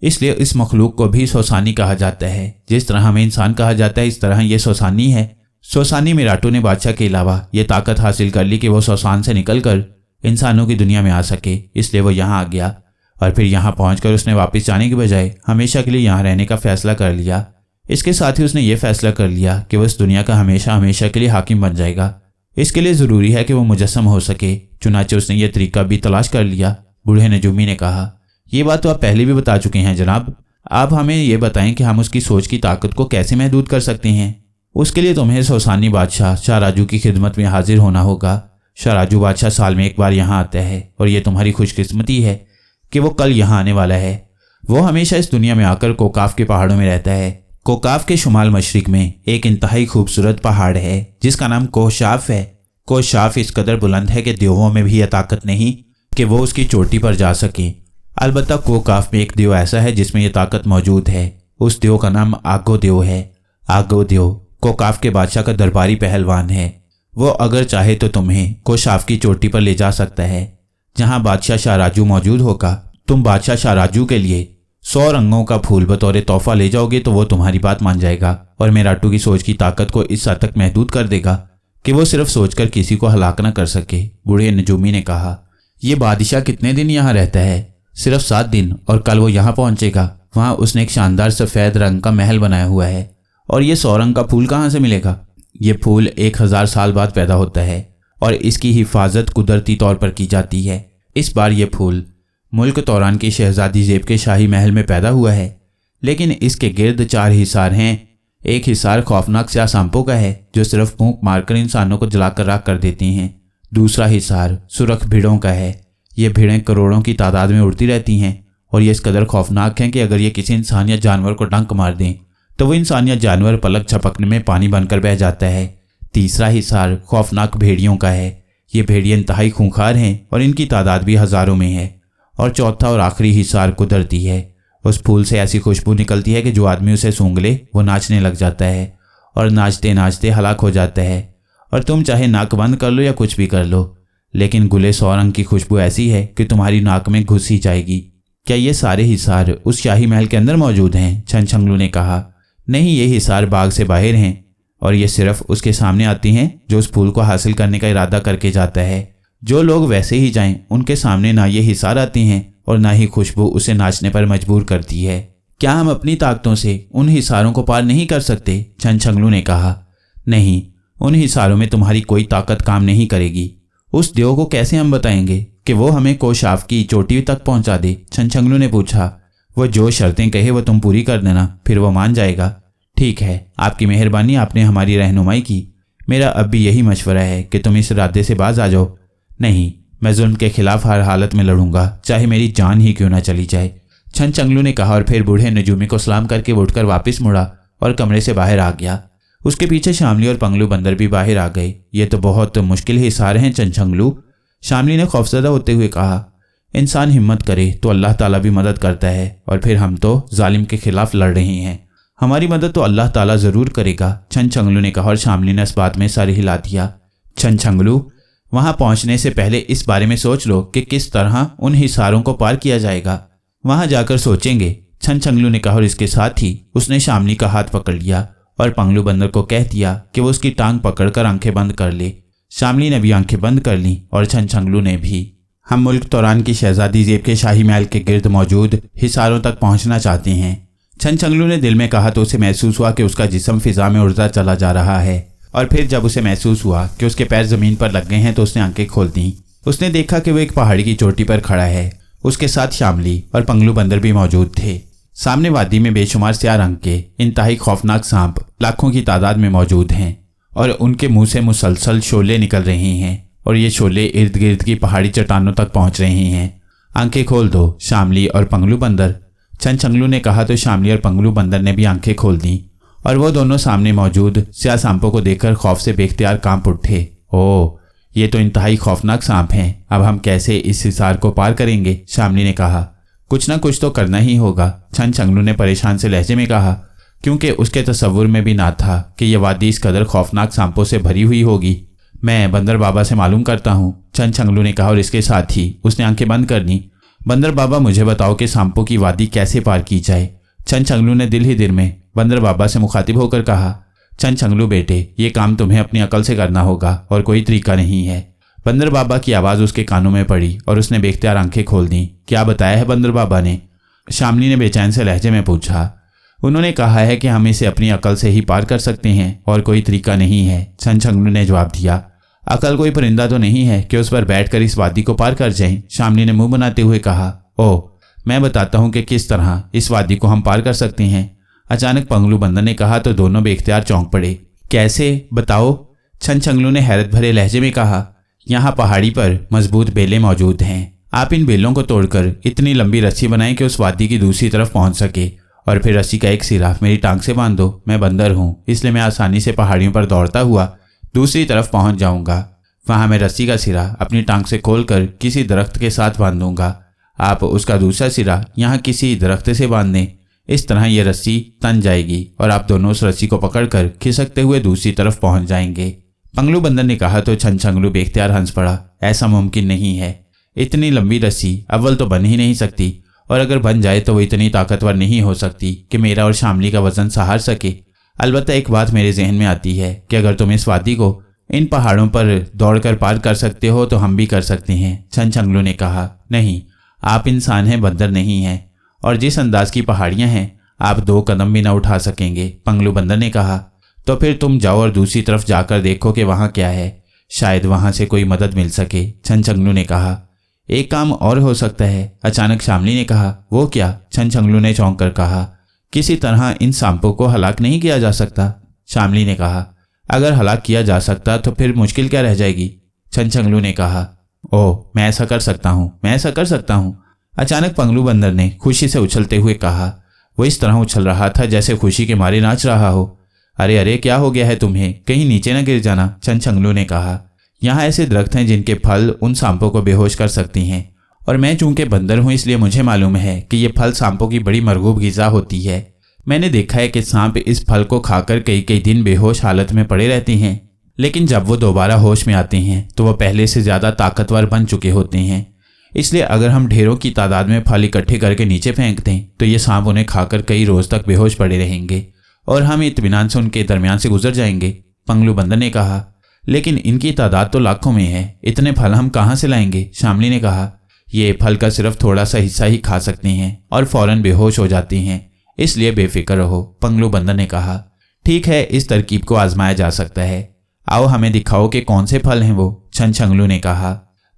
इसलिए इस मखलूक को भी सोसानी कहा जाता है। जिस तरह हमें इंसान कहा जाता है, इस तरह ये सोसानी है। सोसानी मेराटू ने बादशाह के अलावा ये ताकत हासिल कर ली कि वो सोसान से निकलकर इंसानों की दुनिया में आ सके, इसलिए वो यहाँ आ गया और फिर यहाँ पहुंचकर उसने वापस जाने के बजाय हमेशा के लिए यहाँ रहने का फैसला कर लिया। इसके साथ ही उसने ये फैसला कर लिया कि वो इस दुनिया का हमेशा हमेशा के लिए हाकिम बन जाएगा। इसके लिए ज़रूरी है कि वो मुजस्सम हो सके, चुनाचे उसने ये तरीका भी तलाश कर लिया। बूढ़े नजूमी ने कहा। ये बात तो आप पहले भी बता चुके हैं जनाब। आप हमें ये बताएं कि हम उसकी सोच की ताकत को कैसे महदूद कर सकते हैं। उसके लिए तुम्हें सोसानी बादशाह शाहराजू की खिदमत में हाजिर होना होगा। शाहराजू बादशाह साल में एक बार यहाँ आता है और ये तुम्हारी खुशकिस्मती है कि वो कल यहाँ आने वाला है। वो हमेशा इस दुनिया में आकर कोकाफ के पहाड़ों में रहता है। कोकाफ के शुमाल मशरिक में एक इंतहाई खूबसूरत पहाड़ है जिसका नाम कोशाफ है। कोशाफ इस कदर बुलंद है कि देवों में भी यह ताकत नहीं कि वो उसकी चोटी पर जा सके। अलबत्ता कोकाफ में एक देव ऐसा है जिसमें यह ताकत मौजूद है। उस देव का नाम आगो देव है। आगो देव कोकाफ के बादशाह का दरबारी पहलवान है। वो अगर चाहे तो तुम्हें कोशाफ की चोटी पर ले जा सकता है जहां बादशाह शाहराजू मौजूद होगा। तुम बादशाह शाहराजू के लिए 100 रंगों का फूल बतौर तोहफा ले जाओगे तो वो तुम्हारी बात मान जाएगा और मेराटू की सोच की ताकत को इस हद तक महदूद कर देगा कि वो सिर्फ सोचकर किसी को हलाक न कर सके। बूढ़े नजूमी ने कहा। यह बादशाह कितने दिन यहाँ रहता है? सिर्फ 7 दिन, और कल वो यहाँ पहुंचेगा। वहां उसने एक शानदार सफ़ेद रंग का महल बनाया हुआ है। और ये 100 रंग का फूल कहाँ से मिलेगा? ये फूल 1000 साल बाद पैदा होता है और इसकी हिफाजत कुदरती तौर पर की जाती है। इस बार ये फूल मुल्क तौरान की शहजादी ज़ेब के शाही महल में पैदा हुआ है, लेकिन इसके गिर्द 4 हिसार हैं। एक हिसार खौफनाक स्याह सांपों का है जो सिर्फ फूंक मारकर इंसानों को जलाकर राख कर देती हैं। दूसरा हिसार सुरख भीड़ों का है। ये भीड़ें करोड़ों की तादाद में उड़ती रहती हैं और ये इस कदर खौफनाक हैं कि अगर ये किसी इंसान या जानवर को डंक मार दें तो वो इंसान या जानवर पलक झपकने में पानी बनकर बह जाता है। तीसरा हिसार खौफनाक भेड़ियों का है। ये भेड़िए इंतहाई खूंखार हैं और इनकी तादाद भी हज़ारों में है। और चौथा और आखिरी हिसार कुदरती है। उस फूल से ऐसी खुशबू निकलती है कि जो आदमी उसे सूंघ ले वो नाचने लग जाता है और नाचते नाचते हलाक हो जाता है। और तुम चाहे नाक बंद कर लो या कुछ भी कर लो, लेकिन गुले 100 रंग की खुशबू ऐसी है कि तुम्हारी नाक में घुस ही जाएगी। क्या ये सारे हिसार उस शाही महल के अंदर मौजूद हैं? छनछंगलू ने कहा। नहीं, ये हिसार बाग से बाहर हैं और ये सिर्फ उसके सामने आती हैं जो उस फूल को हासिल करने का इरादा करके जाता है। जो लोग वैसे ही जाएं उनके सामने ना ये हिसार आती हैं और ना ही खुशबू उसे नाचने पर मजबूर करती है। क्या हम अपनी ताकतों से उन हिसारों को पार नहीं कर सकते? छनछंगलू ने कहा। नहीं, उन हिसारों में तुम्हारी कोई ताकत काम नहीं करेगी। उस देव को कैसे हम बताएंगे कि वो हमें कोशाफ की चोटी तक पहुंचा दे? छनछंगलू ने पूछा। वो जो शर्तें कहे वो तुम पूरी कर देना, फिर वो मान जाएगा। ठीक है, आपकी मेहरबानी, आपने हमारी रहनुमाई की। मेरा अब भी यही मशवरा है कि तुम इस इरादे से बाज आ जाओ। नहीं, मैं जुल्म के खिलाफ हर हालत में लड़ूंगा, चाहे मेरी जान ही क्यों ना चली जाए, छनछंगलू ने कहा। और फिर बूढ़े नजूमी को सलाम करके उठकर वापस मुड़ा और कमरे से बाहर आ गया। उसके पीछे शामली और पंगलू बंदर भी बाहर आ गए। ये तो बहुत मुश्किल हिसार हैं छनछंगलू। शामली ने खौफजदा होते हुए कहा, इंसान हिम्मत करे तो अल्लाह ताला भी मदद करता है, और फिर हम तो जालिम के खिलाफ लड़ रहे हैं, हमारी मदद तो अल्लाह ताला ज़रूर करेगा, छनछंगलू ने कहा। और शामली ने इस बात में सर हिला दिया। छनछंगलू, वहां पहुंचने से पहले इस बारे में सोच लो कि किस तरह उन हिसारों को पार किया जाएगा, वहां जाकर सोचेंगे, छनछंगलू ने कहा। और इसके साथ ही उसने शामली का हाथ पकड़ लिया और पंगलू बंदर को कह दिया कि वो उसकी टांग पकड़कर आंखें बंद कर ले। शामली ने भी आंखें बंद कर ली और छनछंगलू ने भी। हम मुल्क तौरान की शहजादी ज़ेब के शाही महल के गिर्द मौजूद हिसारों तक पहुंचना चाहते हैं, छनछंगलू ने दिल में कहा। तो उसे महसूस हुआ कि उसका जिस्म फिजा में उड़ता चला जा रहा है, और फिर जब उसे महसूस हुआ कि उसके पैर जमीन पर लग गए हैं तो उसने आंखें खोल दी। उसने देखा कि वो एक पहाड़ी की चोटी पर खड़ा है। उसके साथ शामली और पंगलू बंदर भी मौजूद थे। सामने वादी में बेशुमार स्याह रंग के इंतहाई खौफनाक सांप लाखों की तादाद में मौजूद हैं, और उनके मुंह से मुसलसल शोले निकल रहे हैं, और ये शोले इर्द गिर्द की पहाड़ी चट्टानों तक पहुंच रहे हैं। आंखें खोल दो शामली और पंगलू बंदर, छनछंगलू ने कहा। तो शामली और पंगलू बंदर ने भी आंखें खोल दी, और वो दोनों सामने मौजूद स्याह सांपों को देखकर खौफ से बेख्तियार कांप उठे। ओह, ये तो इंतहाई खौफनाक सांप हैं, अब हम कैसे इस हिसार को पार करेंगे, शामली ने कहा। कुछ ना कुछ तो करना ही होगा, छनछंगलू ने परेशान से लहजे में कहा, क्योंकि उसके तसव्वुर में भी ना था कि यह वादी इस कदर खौफनाक सांपों से भरी हुई होगी। मैं बंदर बाबा से मालूम करता हूँ, छनछंगलू ने कहा। और इसके साथ ही उसने आंखें बंद कर ली। बंदर बाबा, मुझे बताओ कि सांपों की वादी कैसे पार की जाए, छनछंगलू ने दिल ही दिल में बंदर बाबा से मुखातिब होकर कहा। छनछंगलू बेटे, ये काम तुम्हें अपनी अकल से करना होगा और कोई तरीका नहीं है। बंदर बाबा की आवाज़ उसके कानों में पड़ी और उसने बेख्तियार आंखें खोल दी। क्या बताया है बंदर बाबा ने, शामली ने बेचैन से लहजे में पूछा। उन्होंने कहा है कि हम इसे अपनी अकल से ही पार कर सकते हैं और कोई तरीका नहीं है, छनछंगलू ने जवाब दिया। अकल कोई परिंदा तो नहीं है कि उस पर बैठकर इस वादी को पार कर जाएं, शामली ने मुंह बनाते हुए कहा। ओह, मैं बताता हूं कि किस तरह इस वादी को हम पार कर सकते हैं, अचानक पंगलू बंदर ने कहा। तो दोनों बेख्तियार चौंक पड़े। कैसे, बताओ, छनछंगलू ने हैरत भरे लहजे में कहा। यहाँ पहाड़ी पर मजबूत बेलें मौजूद हैं, आप इन बेलों को तोड़कर इतनी लंबी रस्सी बनाएं कि उस वादी की दूसरी तरफ पहुंच सके, और फिर रस्सी का एक सिरा मेरी टांग से बांध दो। मैं बंदर हूँ, इसलिए मैं आसानी से पहाड़ियों पर दौड़ता हुआ दूसरी तरफ पहुंच जाऊंगा। वहां मैं रस्सी का सिरा अपनी टांग से खोलकर किसी दरख्त के साथ बांध दूंगा, आप उसका दूसरा सिरा यहाँ किसी दरख्त से बांध दें। इस तरह यह रस्सी तन जाएगी और आप दोनों उस रस्सी को पकड़कर खिसकते हुए दूसरी तरफ पहुंच जाएंगे, पंगलू बंदर ने कहा। तो छनछंगलू बेख्तियार हंस पड़ा। ऐसा मुमकिन नहीं है, इतनी लंबी रस्सी अव्वल तो बन ही नहीं सकती, और अगर बन जाए तो वो इतनी ताकतवर नहीं हो सकती कि मेरा और शामली का वजन सहार सके। अलबत्ता एक बात मेरे जहन में आती है कि अगर तुम इस वादी को इन पहाड़ों पर दौड़कर पार कर सकते हो तो हम भी कर सकते हैं, छनछंगलू ने कहा। नहीं, आप इंसान हैं, बंदर नहीं हैं, और जिस अंदाज की पहाड़ियां हैं आप 2 कदम भी न उठा सकेंगे, पंगलू बंदर ने कहा। तो फिर तुम जाओ और दूसरी तरफ जाकर देखो कि वहां क्या है, शायद वहां से कोई मदद मिल सके, छनछंगलू ने कहा। एक काम और हो सकता है, अचानक शामली ने कहा। वो क्या, छनछंगलू ने चौंक कर कहा। किसी तरह इन सांपों को हलाक नहीं किया जा सकता, शामली ने कहा। अगर हलाक किया जा सकता तो फिर मुश्किल क्या रह जाएगी, छनछंगलू ने कहा। ओह, मैं ऐसा कर सकता हूँ, मैं ऐसा कर सकता हूँ, अचानक पंगलू बंदर ने खुशी से उछलते हुए कहा। वो इस तरह उछल रहा था जैसे खुशी के मारे नाच रहा हो। अरे अरे, क्या हो गया है तुम्हें, कहीं नीचे न गिर जाना, छनछंगलू ने कहा। यहाँ ऐसे दरख्त हैं जिनके फल उन सांपों को बेहोश कर सकती हैं, और मैं चूंकि बंदर हूँ इसलिए मुझे मालूम है कि ये फल सांपों की बड़ी मरगूब ग़िज़ा होती है। मैंने देखा है कि सांप इस फल को खाकर कई कई दिन बेहोश हालत में पड़े रहते हैं, लेकिन जब वो दोबारा होश में आते हैं तो वह पहले से ज़्यादा ताकतवर बन चुके होते हैं। इसलिए अगर हम ढेरों की तादाद में फल इकट्ठे करके नीचे फेंक दें तो ये सांप उन्हें खाकर कई रोज़ तक बेहोश पड़े रहेंगे और हम इत्मीनान से उनके दरमियान से गुजर जाएंगे, पंगलू बंदर ने कहा। लेकिन इनकी तादाद तो लाखों में है, इतने फल हम कहाँ से लाएंगे, शामली ने कहा। ये फल का सिर्फ थोड़ा सा हिस्सा ही खा सकते हैं और फौरन बेहोश हो जाते हैं, इसलिए बेफिक्र रहो, पंगलू बंदर ने कहा। ठीक है, इस तरकीब को आजमाया जा सकता है, आओ हमें दिखाओ कि कौन से फल हैं वो, छनछंगलू ने कहा।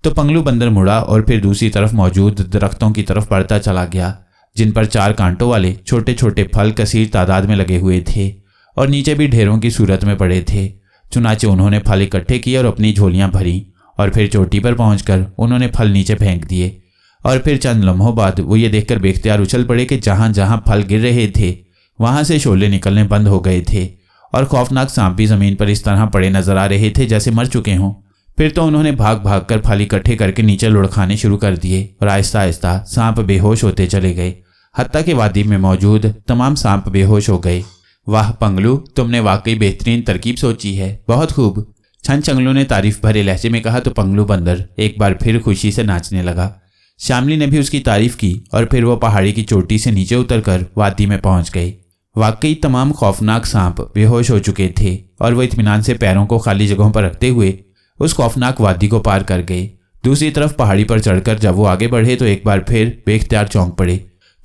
तो पंगलू बंदर मुड़ा और फिर दूसरी तरफ मौजूद दरख्तों की तरफ बढ़ता चला गया, जिन पर 4 कांटों वाले छोटे छोटे फल कसीर तादाद में लगे हुए थे और नीचे भी ढेरों की सूरत में पड़े थे। चुनाचे उन्होंने फल इकट्ठे किए और अपनी झोलियां भरी और फिर चोटी पर पहुंचकर उन्होंने फल नीचे फेंक दिए। और फिर चंद लम्हों बाद वो ये देखकर बेख्तियार उछल पड़े कि जहां जहां फल गिर रहे थे वहां से शोले निकलने बंद हो गए थे और खौफनाक सांप भी जमीन पर इस तरह पड़े नजर आ रहे थे जैसे मर चुके हों। फिर तो उन्होंने भाग भाग कर फल इकट्ठे करके नीचे लुढ़काने शुरू कर दिए और आहिस्ता आहिस्ता सांप बेहोश होते चले गए। हत्ता के वादी में मौजूद तमाम सांप बेहोश हो गए। वाह पंगलू, तुमने वाकई बेहतरीन तरकीब सोची है, बहुत खूब, छनछंगलू ने तारीफ भरे लहजे में कहा तो पंगलू बंदर एक बार फिर खुशी से नाचने लगा। श्यामली ने भी उसकी तारीफ की और फिर वो पहाड़ी की चोटी से नीचे उतरकर वादी में पहुंच गए। वाकई तमाम खौफनाक सांप बेहोश हो चुके थे और वो इत्मीनान से पैरों को खाली जगहों पर रखते हुए उस खौफनाक वादी को पार कर गए। दूसरी तरफ पहाड़ी पर चढ़कर जब वो आगे बढ़े तो एक बार फिर बेख्तियार चौंक पड़े,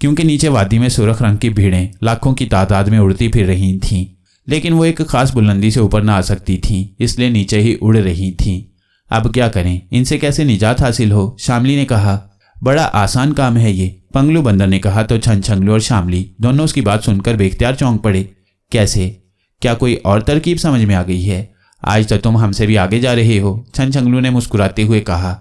क्योंकि नीचे वादी में सुर्ख रंग की भीड़ें लाखों की तादाद में उड़ती फिर रही थीं, लेकिन वो एक खास बुलंदी से ऊपर ना आ सकती थीं, इसलिए नीचे ही उड़ रही थीं। अब क्या करें, इनसे कैसे निजात हासिल हो? श्यामली ने कहा। बड़ा आसान काम है ये, पंगलू बंदर ने कहा तो छनछंगलू और श्यामली दोनों उसकी बात सुनकर बेख्तियार चौंक पड़े। कैसे? क्या कोई और तरकीब समझ में आ गई है? आज तो तुम हमसे भी आगे जा रहे हो, छनछंगलू ने मुस्कुराते हुए कहा।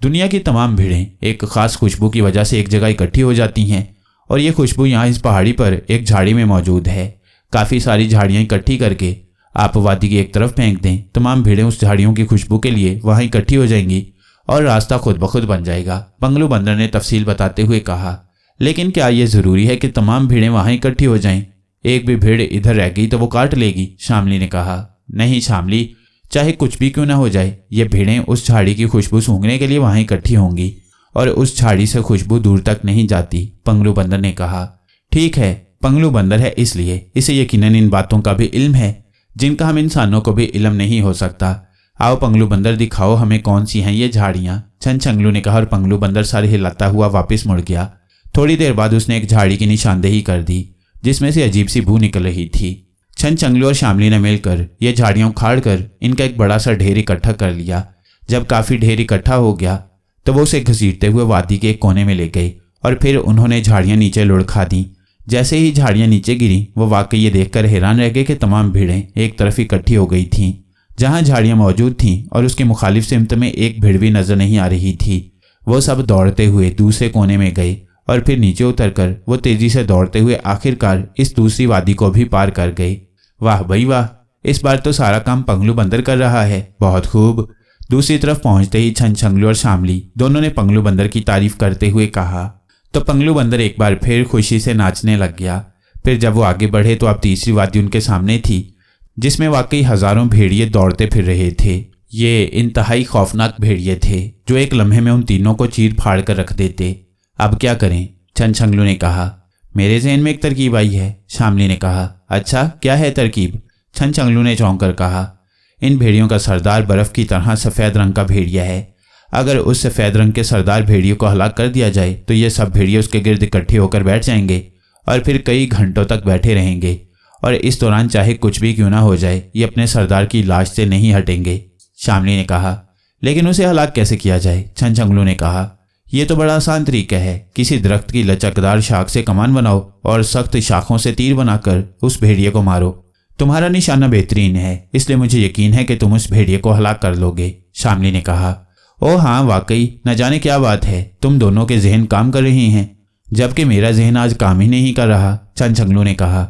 दुनिया की तमाम भीड़ें एक खास खुशबू की वजह से एक जगह इकट्ठी हो जाती हैं और ये खुशबू यहाँ इस पहाड़ी पर एक झाड़ी में मौजूद है। काफ़ी सारी झाड़ियाँ इकट्ठी करके आप वादी की एक तरफ फेंक दें, तमाम भीड़ें उस झाड़ियों की खुशबू के लिए वहाँ इकट्ठी हो जाएंगी और रास्ता खुद ब खुद बन जाएगा, पंगलू बंदर ने तफसील बताते हुए कहा। लेकिन क्या ये ज़रूरी है कि तमाम भीड़ें वहाँ इकट्ठी हो जाएं? एक भी भीड़ इधर रह गई तो वो काट लेगी, श्यामली ने कहा। नहीं श्यामली, चाहे कुछ भी क्यों ना हो जाए, ये भीड़ें उस झाड़ी की खुशबू सूंघने के लिए वहाँ इकट्ठी होंगी और उस झाड़ी से खुशबू दूर तक नहीं जाती, पंगलू बंदर ने कहा। ठीक है, पंगलू बंदर है इसलिए इसे यकीनन इन बातों का भी इल्म है जिनका हम इंसानों को भी इल्म नहीं हो सकता। आओ पंगलू बंदर, दिखाओ हमें कौन सी हैं ये झाड़ियाँ, छनछंगलू ने कहा और पंगलू बंदर सारे हिलाता हुआ वापस मुड़ गया। थोड़ी देर बाद उसने एक झाड़ी की निशानदेही कर दी जिसमें से अजीब सी बू निकल रही थी। छनछंगलू और श्यामली ने मिलकर ये झाड़ियाँ उखाड़ कर इनका एक बड़ा सा ढेर इकट्ठा कर लिया। जब काफ़ी ढेर इकट्ठा हो गया तो वो उसे घसीटते हुए वादी के एक कोने में ले गए और फिर उन्होंने झाड़ियाँ नीचे लुढ़का दी। जैसे ही झाड़ियाँ नीचे गिरी वो वाकई ये देखकर हैरान रह गए कि तमाम भीड़ें एक तरफ इकट्ठी हो गई थीं। जहाँ झाड़ियाँ मौजूद थीं और उसके मुखालिफ सिमत में एक भीड़ भी नजर नहीं आ रही थी। वो सब दौड़ते हुए दूसरे कोने में गए और फिर नीचे उतरकर वो तेजी से दौड़ते हुए आखिरकार इस दूसरी वादी को भी पार कर गए। वाह भाई वाह, इस बार तो सारा काम पंगलू बंदर कर रहा है, बहुत खूब। दूसरी तरफ पहुंचते ही छनछंगलू और श्यामली दोनों ने पंगलू बंदर की तारीफ करते हुए कहा तो पंगलू बंदर एक बार फिर खुशी से नाचने लग गया। फिर जब वो आगे बढ़े तो अब तीसरी वादी उनके सामने थी जिसमें वाकई हजारों भेड़िए दौड़ते फिर रहे थे। ये इंतहाई खौफनाक भेड़िए थे जो एक लम्हे में उन तीनों को चीर फाड़ कर रख देते। अब क्या करें? छनछंगलू ने कहा। मेरे जहन में एक तरकीब आई है, श्यामली ने कहा। अच्छा, क्या है तरकीब? छनछंगलू ने चौंक कर कहा। इन भेड़ियों का सरदार बर्फ की तरह सफ़ेद रंग का भेड़िया है। अगर उस सफ़ेद रंग के सरदार भेड़ियों को हलाक कर दिया जाए तो ये सब भेड़िए उसके गिर्द इकट्ठे होकर बैठ जाएंगे और फिर कई घंटों तक बैठे रहेंगे और इस दौरान चाहे कुछ भी क्यों ना हो जाए ये अपने सरदार की लाश से नहीं हटेंगे, श्यामली ने कहा। लेकिन उसे हलाक कैसे किया जाए? छनछंगलू ने कहा। यह तो बड़ा आसान तरीका है, किसी दरख्त की लचकदार शाख से कमान बनाओ और सख्त शाखों से तीर बनाकर उस भेड़िए को मारो। तुम्हारा निशाना बेहतरीन है, इसलिए मुझे यकीन है कि तुम उस भेड़िए को हलाक कर लोगे, श्यामली ने कहा। ओह हाँ, वाकई न जाने क्या बात है, तुम दोनों के जहन काम कर रहे हैं जबकि मेरा जहन आज काम ही नहीं कर रहा, छनछंगलू ने कहा।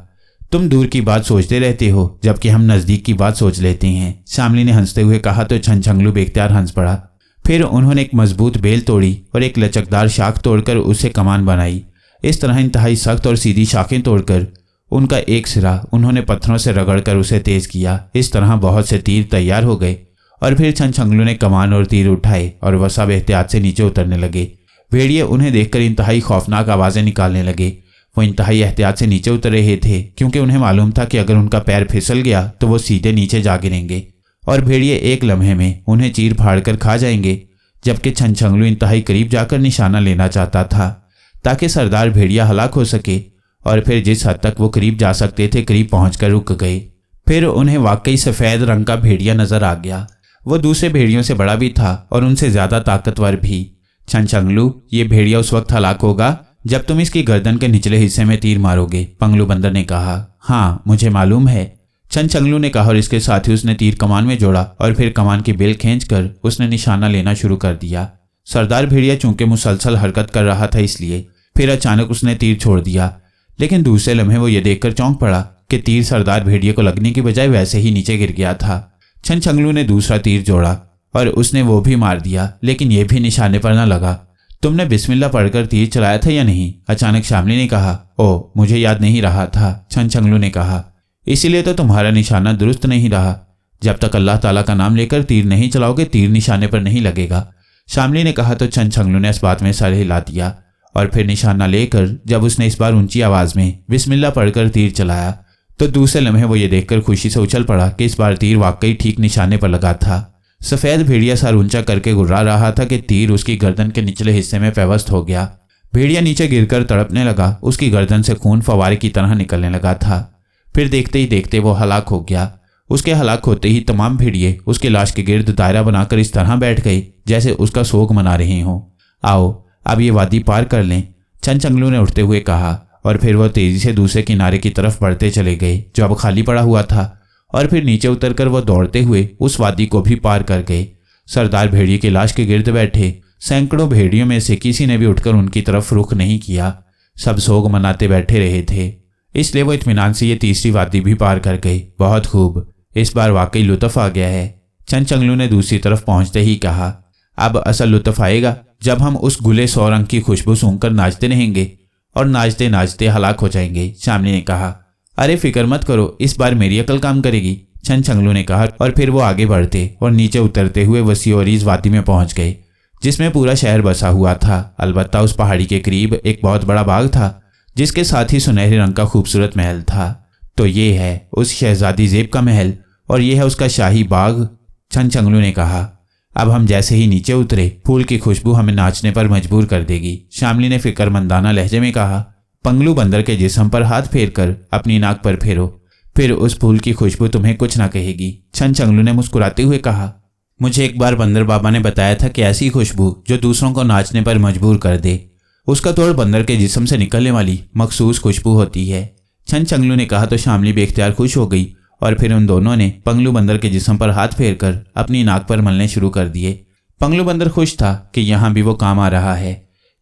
तुम दूर की बात सोचते रहते हो जबकि हम नज़दीक की बात सोच लेते हैं, श्यामली ने हंसते हुए कहा तो छनछंगलू बेख्तियार हंस पड़ा। फिर उन्होंने एक मजबूत बेल तोड़ी और एक लचकदार शाख तोड़कर उससे कमान बनाई। इस तरह इंतहाई सख्त और सीधी शाखें तोड़कर उनका एक सिरा उन्होंने पत्थरों से रगड़कर उसे तेज किया। इस तरह बहुत से तीर तैयार हो गए और फिर छनछंगलू ने कमान और तीर उठाए और वह सब एहतियात से नीचे उतरने लगे। भेड़िए उन्हें देखकर इंतहाई खौफनाक आवाज़ें निकालने लगे। वो इंतहाई एहतियात से नीचे उतर रहे थे क्योंकि उन्हें मालूम था कि अगर उनका पैर फिसल गया तो वो सीधे नीचे जा गिरेंगे और भेड़िए एक लम्हे में उन्हें चीर फाड़ कर खा जाएंगे। जबकि छनछंगलू इंतहाई करीब जाकर निशाना लेना चाहता था ताकि सरदार भेड़िया हलाक हो सके और फिर जिस हद तक वो करीब जा सकते थे करीब पहुंचकर रुक गए। फिर उन्हें वाकई सफ़ेद रंग का भेड़िया नजर आ गया। वो दूसरे भेड़ियों से बड़ा भी था और उनसे ज़्यादा ताकतवर भी। छनछंगलू, ये भेड़िया उस वक्त हलाक होगा जब तुम इसकी गर्दन के निचले हिस्से में तीर मारोगे, पंगलू बंदर ने कहा। हाँ, मुझे मालूम है, छनछंगलू ने कहा और इसके साथ ही उसने तीर कमान में जोड़ा और फिर कमान की बेल खींचकर उसने निशाना लेना शुरू कर दिया। सरदार भेड़िया चूंकि मुसलसल हरकत कर रहा था इसलिए फिर अचानक उसने तीर छोड़ दिया, लेकिन दूसरे लम्हे वो ये देखकर चौंक पड़ा कि तीर सरदार भेड़िए को लगने की बजाय वैसे ही नीचे गिर गया था। छनछंगलू ने दूसरा तीर जोड़ा और उसने वो भी मार दिया, लेकिन यह भी निशाने पर न लगा। तुमने बिस्मिल्लाह पढ़कर तीर चलाया था या नहीं? अचानक शामली ने कहा। ओ, मुझे याद नहीं रहा था, छनछंगलू ने कहा। इसीलिए तो तुम्हारा निशाना दुरुस्त नहीं रहा। जब तक अल्लाह ताला का नाम लेकर तीर नहीं चलाओगे, तीर निशाने पर नहीं लगेगा, शामली ने कहा। तो छनछंगलू ने इस बात में सर हिला दिया और फिर निशाना लेकर जब उसने इस बार ऊंची आवाज में बिस्मिल्लाह पढ़कर तीर चलाया तो दूसरे लम्हे वो ये देखकर खुशी से उछल पड़ा कि इस बार तीर वाकई ठीक निशाने पर लगा था। सफेद भेड़िया सर ऊंचा करके गुर्रा रहा था कि तीर उसकी गर्दन के निचले हिस्से में पेवस्त हो गया। भेड़िया नीचे गिरकर तड़पने लगा। उसकी गर्दन से खून फवारे की तरह निकलने लगा था। फिर देखते ही देखते वो हलाक हो गया। उसके हलाक होते ही तमाम भेड़िए उसकी लाश के गिर्द दायरा बनाकर इस तरह बैठ गए जैसे उसका शोक मना रहे हों। आओ अब ये वादी पार कर लें, छनछंगलू ने उठते हुए कहा। और फिर वह तेजी से दूसरे किनारे की तरफ बढ़ते चले गए जो अब खाली पड़ा हुआ था। और फिर नीचे उतरकर वह दौड़ते हुए उस वादी को भी पार कर गए। सरदार भेड़िए की लाश के गिर्द बैठे सैकड़ों भेड़ियों में से किसी ने भी उठकर उनकी तरफ रुख नहीं किया। सब सोग मनाते बैठे रहे थे, इसलिए वो इत्मीनान से ये तीसरी वादी भी पार कर गए। बहुत खूब, इस बार वाकई लुत्फ आ गया है, छनछंगलू ने दूसरी तरफ पहुंचते ही कहा। अब असल लुत्फ आएगा जब हम उस गुले सौ रंग की खुशबू सूंघकर नाचते रहेंगे और नाचते नाचते हलाक हो जाएंगे, शामली ने कहा। अरे फिक्र मत करो, इस बार मेरी अकल काम करेगी, छनछंगलू ने कहा। और फिर वो आगे बढ़ते और नीचे उतरते हुए वसी और इस वादी में पहुंच गए जिसमें पूरा शहर बसा हुआ था। अलबत्ता उस पहाड़ी के करीब एक बहुत बड़ा बाग था जिसके साथ ही सुनहरे रंग का खूबसूरत महल था। तो ये है उस शहजादी ज़ेब का महल और ये है उसका शाही बाग, छनछंगलू ने कहा। अब हम जैसे ही नीचे उतरे फूल की खुशबू हमें नाचने पर मजबूर कर देगी, शामली ने फिक्रमंदाना लहजे में कहा। पंगलू बंदर के जिस्म पर हाथ फेर कर अपनी नाक पर फेरो, फिर उस फूल की खुशबू तुम्हें कुछ ना कहेगी, छनछंगलू ने मुस्कुराते हुए कहा। मुझे एक बार बंदर बाबा ने बताया था कि ऐसी खुशबू जो दूसरों को नाचने पर मजबूर कर दे उसका तोड़ बंदर के जिस्म से निकलने वाली मखसूस खुशबू होती है, छनछंगलू ने कहा। तो शामली बेख्तियार खुश हो गई और फिर उन दोनों ने पंगलू बंदर के जिस्म पर हाथ फेरकर अपनी नाक पर मलने शुरू कर दिए। पंगलू बंदर खुश था कि यहाँ भी वो काम आ रहा है।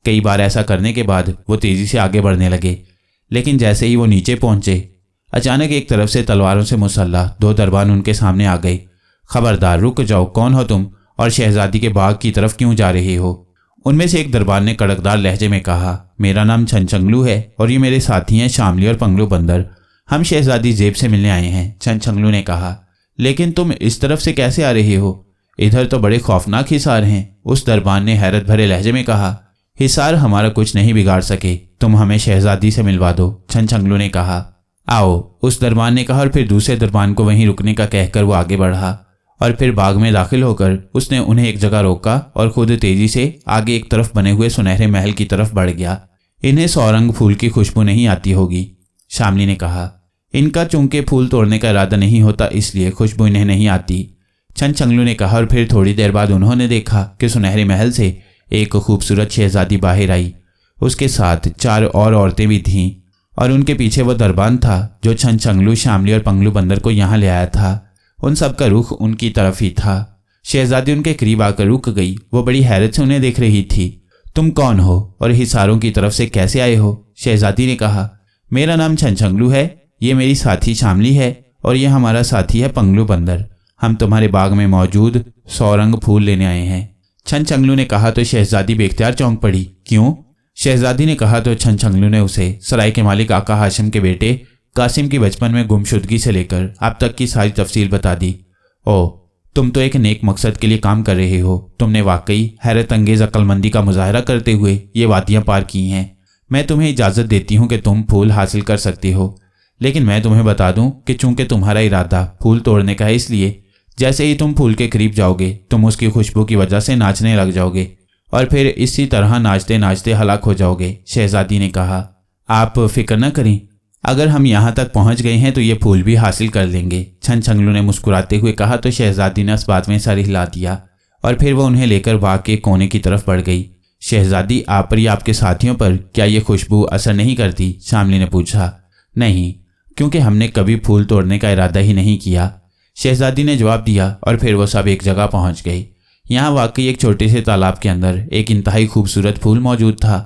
कई बार ऐसा करने के बाद वो तेजी से आगे बढ़ने लगे, लेकिन जैसे ही वो नीचे पहुंचे अचानक एक तरफ से तलवारों से मुसल्लह दो दरबान उनके सामने आ गए। खबरदार, रुक जाओ, कौन हो तुम और शहजादी के बाग की तरफ क्यों जा रहे हो? उनमें से एक दरबान ने कड़कदार लहजे में कहा। मेरा नाम छनछंगलू है और ये मेरे साथी हैं शामली और पंगलू बंदर। हम शहजादी ज़ेब से मिलने आए हैं, छनछंगलू ने कहा। लेकिन तुम इस तरफ से कैसे आ रहे हो? इधर तो बड़े खौफनाक हिसार हैं, उस दरबान ने हैरत भरे लहजे में कहा। हिसार हमारा कुछ नहीं बिगाड़ सके, तुम हमें शहजादी से मिलवा दो, छनछंगलू ने कहा। आओ, उस दरबान ने कहा और फिर दूसरे दरबान को वहीं रुकने का कहकर वो आगे बढ़ा और फिर बाग में दाखिल होकर उसने उन्हें एक जगह रोका और खुद तेजी से आगे एक तरफ बने हुए सुनहरे महल की तरफ बढ़ गया। इन्हें सौरंग फूल की खुशबू नहीं आती होगी, शामली ने कहा। इनका चूंकि फूल तोड़ने का इरादा नहीं होता इसलिए खुशबू इन्हें नहीं आती, छनछंगलू ने कहा। और फिर थोड़ी देर बाद उन्होंने देखा कि सुनहरे महल से एक खूबसूरत शहजादी बाहर आई। उसके साथ 4 और औरतें भी थीं और उनके पीछे वो दरबान था जो छनछंगलू, शामली और पंगलू बंदर को यहाँ ले आया था। उन सब का रुख उनकी तरफ ही था। शहजादी उनके करीब आकर रुक गई। वो बड़ी हैरत से उन्हें देख रही थी। तुम कौन हो और हिसारों की तरफ से कैसे आए हो? शहजादी ने कहा। मेरा नाम छनछंगलू है, ये मेरी साथी शामली है और ये हमारा साथी है पंगलू बंदर। हम तुम्हारे बाग में मौजूद 100 रंग फूल लेने आए हैं, छनछंगलू ने कहा। तो शहजादी बेख्तियार चौंक पड़ी। क्यों? शहजादी ने कहा। तो छनछंगलू ने उसे सराय के मालिक आका हाशिम के बेटे कासिम की बचपन में गुमशुदगी से लेकर अब तक की सारी तफसील बता दी। ओह, तुम तो एक नेक मकसद के लिए काम कर रहे हो। तुमने वाकई हैरत अंगेज अक्लमंदी का मुजाहरा करते हुए ये वादियाँ पार की हैं। मैं तुम्हें इजाज़त देती हूँ कि तुम फूल हासिल कर सकती हो, लेकिन मैं तुम्हें बता दूं कि चूंकि तुम्हारा इरादा फूल तोड़ने का है, इसलिए जैसे ही तुम फूल के करीब जाओगे तुम उसकी खुशबू की वजह से नाचने लग जाओगे और फिर इसी तरह नाचते नाचते हलाक हो जाओगे, शहजादी ने कहा। आप फिक्र न करें, अगर हम यहाँ तक पहुँच गए हैं तो ये फूल भी हासिल कर लेंगे, छनछंगलू ने मुस्कुराते हुए कहा। तो शहजादी ने इस बात में सर हिला दिया और फिर वह उन्हें लेकर बाग के कोने की तरफ बढ़ गई। शहजादी, आप पर या आपके साथियों पर क्या ये खुशबू असर नहीं करती? शामली ने पूछा। नहीं, क्योंकि हमने कभी फूल तोड़ने का इरादा ही नहीं किया, शहजादी ने जवाब दिया। और फिर वो सब एक जगह पहुंच गए। यहाँ वाकई एक छोटे से तालाब के अंदर एक इंतहाई खूबसूरत फूल मौजूद था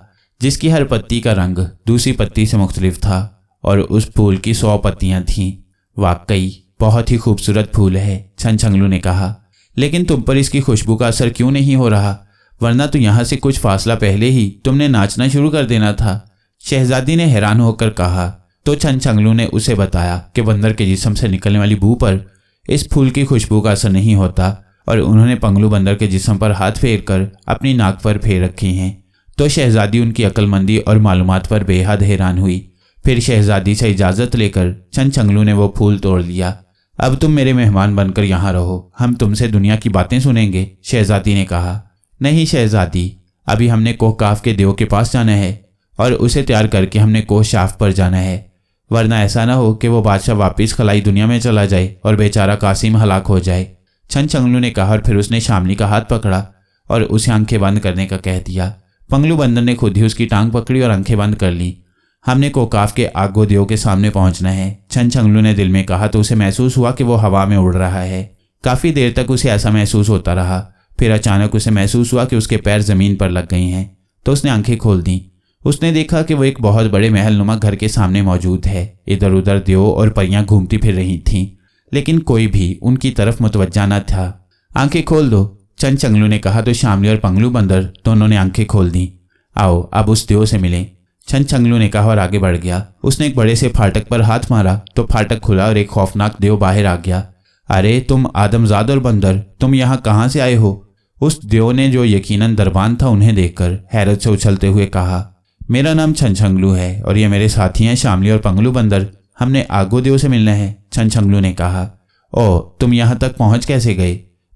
जिसकी हर पत्ती का रंग दूसरी पत्ती से मुख्तलिफ था और उस फूल की 100 पत्तियां थीं। वाकई बहुत ही खूबसूरत फूल है, छनछंगलू ने कहा। लेकिन तुम पर इसकी खुशबू का असर क्यों नहीं हो रहा? वरना तो यहाँ से कुछ फासला पहले ही तुमने नाचना शुरू कर देना था। शहजादी ने हैरान होकर कहा। तो छनछंगलू ने उसे बताया कि बंदर के जिस्म से निकलने वाली बू पर इस फूल की खुशबू का असर नहीं होता और उन्होंने पंगलू बंदर के जिस्म पर हाथ फेर कर अपनी नाक पर फेर रखी हैं। तो शहजादी उनकी अक्लमंदी और मालूमात पर बेहद हैरान हुई। फिर शहजादी से इजाज़त लेकर छनछंगलू ने वो फूल तोड़ लिया। अब तुम मेरे मेहमान बनकर यहाँ रहो, हम तुमसे दुनिया की बातें सुनेंगे, शहजादी ने कहा। नहीं शहजादी, अभी हमने कोहकाफ के देव के पास जाना है और उसे तैयार करके हमने कोहशाफ पर जाना है, वरना ऐसा ना हो कि वो बादशाह वापस खलाई दुनिया में चला जाए और बेचारा कासिम हलाक हो जाए, छनछंगलू ने कहा। और फिर उसने शामली का हाथ पकड़ा और उसे आंखें बंद करने का कह दिया। पंगलू बंदर ने खुद ही उसकी टांग पकड़ी और आंखें बंद कर ली। हमने कोहकाफ के आगो देव के सामने पहुंचना है, छनछंगलू ने दिल में कहा। तो उसे महसूस हुआ कि वो हवा में उड़ रहा है। काफ़ी देर तक उसे ऐसा महसूस होता रहा। फिर अचानक उसे महसूस हुआ कि उसके पैर ज़मीन पर लग गई हैं। तो उसने आंखें खोल दी। उसने देखा कि वो एक बहुत बड़े महलनुमा घर के सामने मौजूद है। इधर उधर देव और परियां घूमती फिर रही थीं, लेकिन कोई भी उनकी तरफ मुतवज्जा न था। आंखें खोल दो, छनछंगलू ने कहा। तो शामली और पंगलू बंदर दोनों ने आंखें खोल दी। आओ अब उस देव से मिलें, छनछंगलू ने कहा और आगे बढ़ गया। उसने एक बड़े से फाटक पर हाथ मारा तो फाटक खुला और एक खौफनाक देव बाहर आ गया। अरे तुम आदमजाद और बंदर, तुम यहाँ कहाँ से आए हो? उस देव ने, जो यकीनन दरबान था, उन्हें देखकर हैरत से उछलते हुए कहा। मेरा नाम छनछंगलू है और ये मेरे साथी हैं शामली और पंगलू बंदर। हमने आगो देव से मिलना है, छनछंगलू ने कहा। ओ, तुम यहाँ तक पहुँच कैसे गए?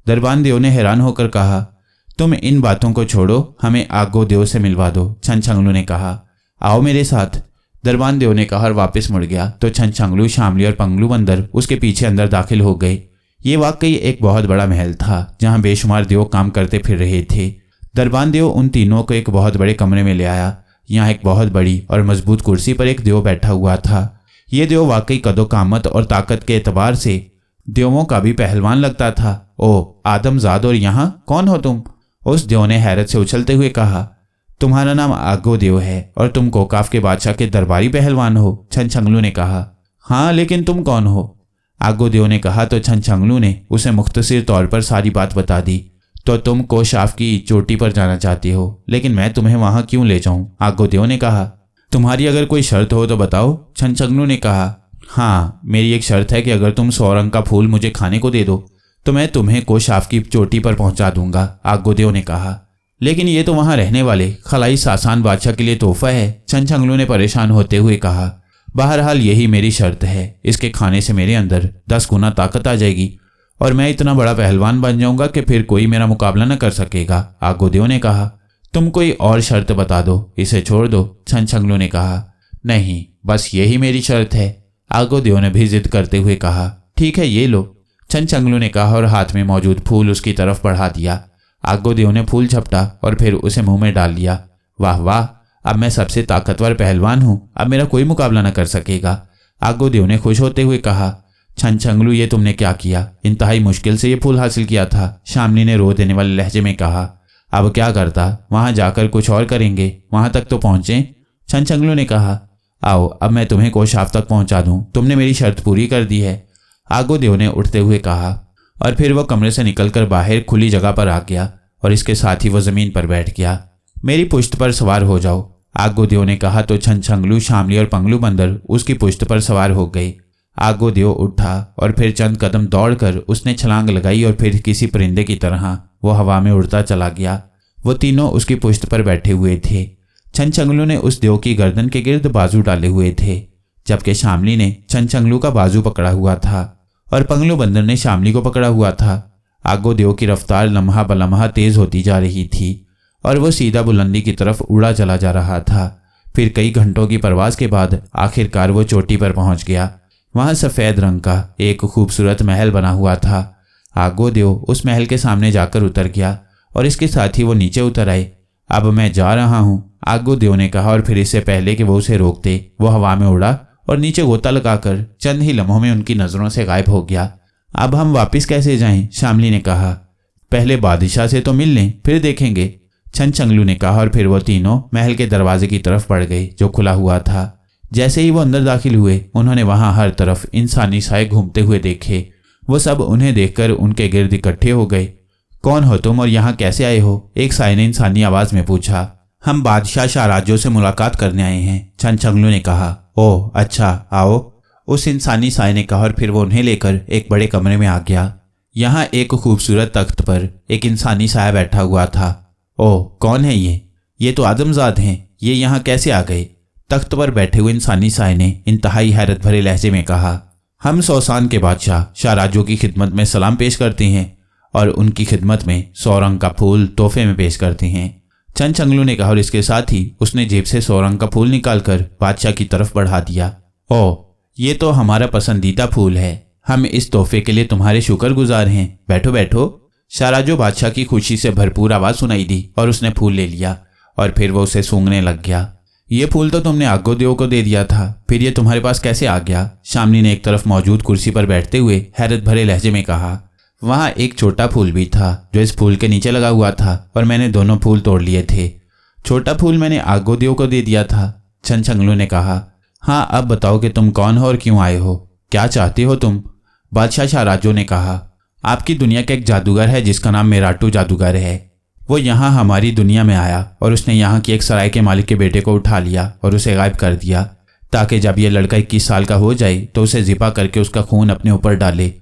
दरबान देव ने हैरान होकर कहा। तुम इन बातों को छोड़ो, हमें आगो देव से मिलवा दो, छनछंगलू ने कहा। आओ मेरे साथ, दरबान देव ने कहा और वापस मुड़ गया। तो छनछंगलू, शामली और पंगलू बंदर उसके पीछे अंदर दाखिल हो गए। ये वाकई एक बहुत बड़ा महल था जहाँ बेशुमार देव काम करते फिर रहे थे। दरबान देव उन तीनों को एक बहुत बड़े कमरे में ले आया। यहाँ एक बहुत बड़ी और मजबूत कुर्सी पर एक देव बैठा हुआ था। ये देव वाकई कदो कामत और ताकत के एतबार से देवों का भी पहलवान लगता था। ओ आदमजाद, और यहाँ कौन हो तुम? उस देव ने हैरत से उछलते हुए कहा। तुम्हारा नाम आगो देव है और तुम कोहकाफ के बादशाह के दरबारी पहलवान हो, छनछंगलू ने कहा। हाँ, लेकिन तुम कौन हो? आगो देव ने कहा। तो छनछंगलू ने उसे मुख्तसर तौर पर सारी बात बता दी। तो तुम कोहशाफ की चोटी पर जाना चाहती हो, लेकिन मैं तुम्हें वहां क्यों ले जाऊं? आगो देव ने कहा। तुम्हारी अगर कोई शर्त हो तो बताओ, छनछंगलू ने कहा। हाँ, मेरी एक शर्त है कि अगर तुम 100 रंग का फूल मुझे खाने को दे दो तो मैं तुम्हें कोहशाफ की चोटी पर पहुंचा दूंगा, आगो देव ने कहा। लेकिन ये तो वहां रहने वाले खलाई सासान बादशाह के लिए तोहफा है, छनछंगलू ने परेशान होते हुए कहा। बहरहाल यही मेरी शर्त है, इसके खाने से मेरे अंदर 10 गुना ताकत आ जाएगी और मैं इतना बड़ा पहलवान बन जाऊंगा कि फिर कोई मेरा मुकाबला न कर सकेगा, आगो देव ने कहा। तुम कोई और शर्त बता दो, इसे छोड़ दो, छनछंगलू ने कहा। नहीं, बस यही मेरी शर्त है, आगो देव ने भी जिद करते हुए कहा। ठीक है, ये लो, छनछंगलू ने कहा और हाथ में मौजूद फूल उसकी तरफ बढ़ा दिया। आगो देव ने फूल झपटा और फिर उसे मुंह में डाल लिया। वाह वाह, अब मैं सबसे ताकतवर पहलवान हूं, अब मेरा कोई मुकाबला न कर सकेगा, आगो देव ने खुश होते हुए कहा। छनछंगलू, ये तुमने क्या किया? इंतहाई मुश्किल से ये फूल हासिल किया था, शामली ने रो देने वाले लहजे में कहा। अब क्या करता, वहां जाकर कुछ और करेंगे, वहां तक तो पहुंचे, छनछंगलू ने कहा। आओ अब मैं तुम्हें कोहशाफ तक पहुंचा दूं, तुमने मेरी शर्त पूरी कर दी है, आगो देव ने उठते हुए कहा। और फिर वह कमरे से निकलकर बाहर खुली जगह पर आ गया और इसके साथ ही वह जमीन पर बैठ गया। मेरी पुश्त पर सवार हो जाओ, आगो देव ने कहा। तो छनछंगलू, शामली और पंगलू बंदर उसकी पुश्त पर सवार हो गए। आगो देव उठा और फिर चंद कदम दौड़कर उसने छलांग लगाई और फिर किसी परिंदे की तरह वो हवा में उड़ता चला गया। वो तीनों उसकी पुश्त पर बैठे हुए थे। छनछंगलू ने उस देव की गर्दन के गिर्द बाजू डाले हुए थे, जबकि शामली ने छनछंगलू का बाजू पकड़ा हुआ था और पंगलू बंदर ने शामली को पकड़ा हुआ था। आगो देव की रफ्तार लम्हा बलम्हा तेज होती जा रही थी और वो सीधा बुलंदी की तरफ उड़ा चला जा रहा था। फिर कई घंटों की परवाज के बाद आखिरकार वो चोटी पर पहुंच गया। वहां सफ़ेद रंग का एक खूबसूरत महल बना हुआ था। आगो देव उस महल के सामने जाकर उतर गया और इसके साथ ही वो नीचे उतर आए। अब मैं जा रहा हूँ, आगो देव ने कहा और फिर इससे पहले कि वो उसे रोकते वो हवा में उड़ा और नीचे गोता लगाकर चंद ही लम्हों में उनकी नज़रों से गायब हो गया। अब हम वापस कैसे जाएं, शामली ने कहा। पहले बादशाह से तो मिल लें, फिर देखेंगे, छनछंगलू ने कहा और फिर वो तीनों महल के दरवाजे की तरफ बढ़ गए जो खुला हुआ था। जैसे ही वो अंदर दाखिल हुए उन्होंने वहां हर तरफ इंसानी साए घूमते हुए देखे। वो सब उन्हें देखकर उनके गिर्द इकट्ठे हो गए। कौन हो तुम और यहाँ कैसे आए हो? एक साय ने इंसानी आवाज में पूछा। हम बादशाह शाहराजो से मुलाकात करने आए हैं, छनछंगलू ने कहा। ओह अच्छा, आओ, उस इंसानी साय ने कहा और फिर वो उन्हें लेकर एक बड़े कमरे में आ गया। यहाँ एक खूबसूरत तख्त पर एक इंसानी साया बैठा हुआ था। ओह कौन है ये तो आदमजाद हैं, ये यहाँ कैसे आ गए? तख्त पर बैठे हुए इंसानी साय ने इंतहाई हैरत भरे लहजे में कहा। हम सौसान के बादशाह शाहराजो की खिदमत में सलाम पेश करते हैं और उनकी खिदमत में 100 रंग का फूल तोहफे में पेश करते हैं, छनछंगलू ने कहा और इसके साथ ही उसने जेब से 100 रंग का फूल निकालकर बादशाह की तरफ बढ़ा दिया। ओह ये तो हमारा पसंदीदा फूल है, हम इस तोहफे के लिए तुम्हारे शुक्रगुजार हैं, बैठो बैठो। शाहराजो बादशाह की खुशी से भरपूर आवाज सुनाई दी और उसने फूल ले लिया और फिर वो उसे सूंघने लग गया। ये फूल तो तुमने आगोदेव को दे दिया था, फिर ये तुम्हारे पास कैसे आ गया? शामली ने एक तरफ मौजूद कुर्सी पर बैठते हुए हैरत भरे लहजे में कहा। वहां एक छोटा फूल भी था जो इस फूल के नीचे लगा हुआ था और मैंने दोनों फूल तोड़ लिए थे। छोटा फूल मैंने आगोदेव को दे दिया था, छनछंगलू ने कहा। हाँ अब बताओ कि तुम कौन हो और क्यों आए हो, क्या चाहते हो तुम? बादशाह शाहराजो ने कहा। आपकी दुनिया का एक जादूगर है जिसका नाम मेराटू जादूगर है। वो यहाँ हमारी दुनिया में आया और उसने यहाँ की एक सराय के मालिक के बेटे को उठा लिया और उसे गायब कर दिया ताकि जब ये लड़का 21 साल का हो जाए तो उसे ज़िबा करके उसका खून अपने ऊपर डाले।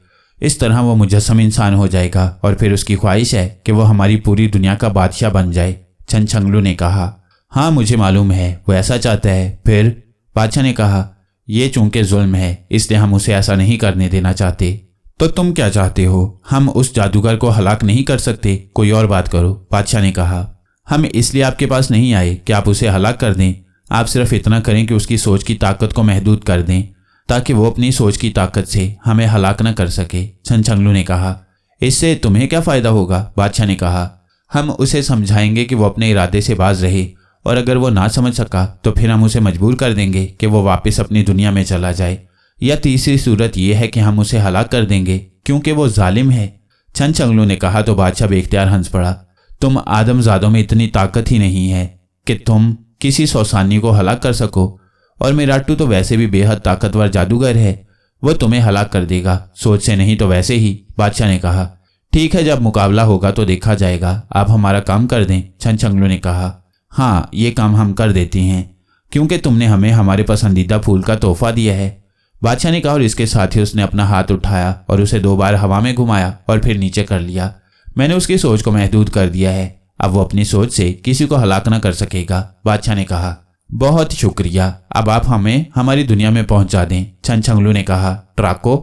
इस तरह वो मुजस्सम इंसान हो जाएगा और फिर उसकी ख्वाहिश है कि वो हमारी पूरी दुनिया का बादशाह बन जाए, छनछंगलू ने कहा। हाँ मुझे मालूम है वो ऐसा चाहता है। फिर? बादशाह ने कहा। ये चूंकि जुल्म है इसलिए हम उसे ऐसा नहीं करने देना चाहते। तो तुम क्या चाहते हो? हम उस जादूगर को हलाक नहीं कर सकते, कोई और बात करो, बादशाह ने कहा। हम इसलिए आपके पास नहीं आए कि आप उसे हलाक कर दें, आप सिर्फ इतना करें कि उसकी सोच की ताकत को महदूद कर दें ताकि वो अपनी सोच की ताकत से हमें हलाक न कर सके, छनछंगलू ने कहा। इससे तुम्हें क्या फ़ायदा होगा? बादशाह ने कहा। हम उसे समझाएंगे कि वो अपने इरादे से बाज रहे और अगर वो ना समझ सका तो फिर हम उसे मजबूर कर देंगे कि वो वापस अपनी दुनिया में चला जाए, या तीसरी सूरत यह है कि हम उसे हलाक कर देंगे क्योंकि वो जालिम है, छनछंगलू ने कहा। तो बादशाह बेख्तियार हंस पड़ा। तुम आदमजादों में इतनी ताकत ही नहीं है कि तुम किसी सौसानी को हलाक कर सको, और मेराटू तो वैसे भी बेहद ताकतवर जादूगर है, वो तुम्हें हलाक कर देगा, सोच से नहीं तो वैसे ही, बादशाह ने कहा। ठीक है जब मुकाबला होगा तो देखा जाएगा, आप हमारा काम कर दें, छनछंगलू ने कहा। हाँ ये काम हम कर देते हैं क्योंकि तुमने हमें हमारे पसंदीदा फूल का तोहफा दिया है, बादशाह ने कहा और इसके साथ ही उसने अपना हाथ उठाया और उसे 2 बार हवा में घुमाया और फिर नीचे कर लिया। मैंने उसकी सोच को महदूद कर दिया है, अब वो अपनी सोच से किसी को हलाक न कर सकेगा, बादशाह ने कहा। बहुत शुक्रिया, अब आप हमें हमारी दुनिया में पहुंचा दें, छनछंगलू ने कहा। ट्राको,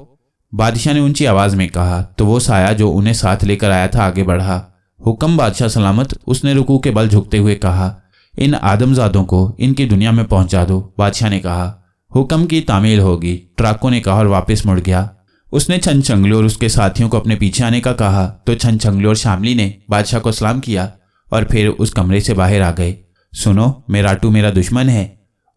बादशाह ने ऊंची आवाज में कहा। तो वो साया जो उन्हें साथ लेकर आया था आगे बढ़ा। हुक्म बादशाह सलामत, उसने रुकू के बल झुकते हुए कहा। इन आदमजादों को इनकी दुनिया में पहुंचा दो, बादशाह ने कहा। हुक्म की तामील होगी, ट्राको ने कहा और वापस मुड़ गया। उसने छनछंगलू और उसके साथियों को अपने पीछे आने का कहा तो छनछंगलू और शामली ने बादशाह को सलाम किया और फिर उस कमरे से बाहर आ गए। सुनो, मेराटू मेरा दुश्मन है,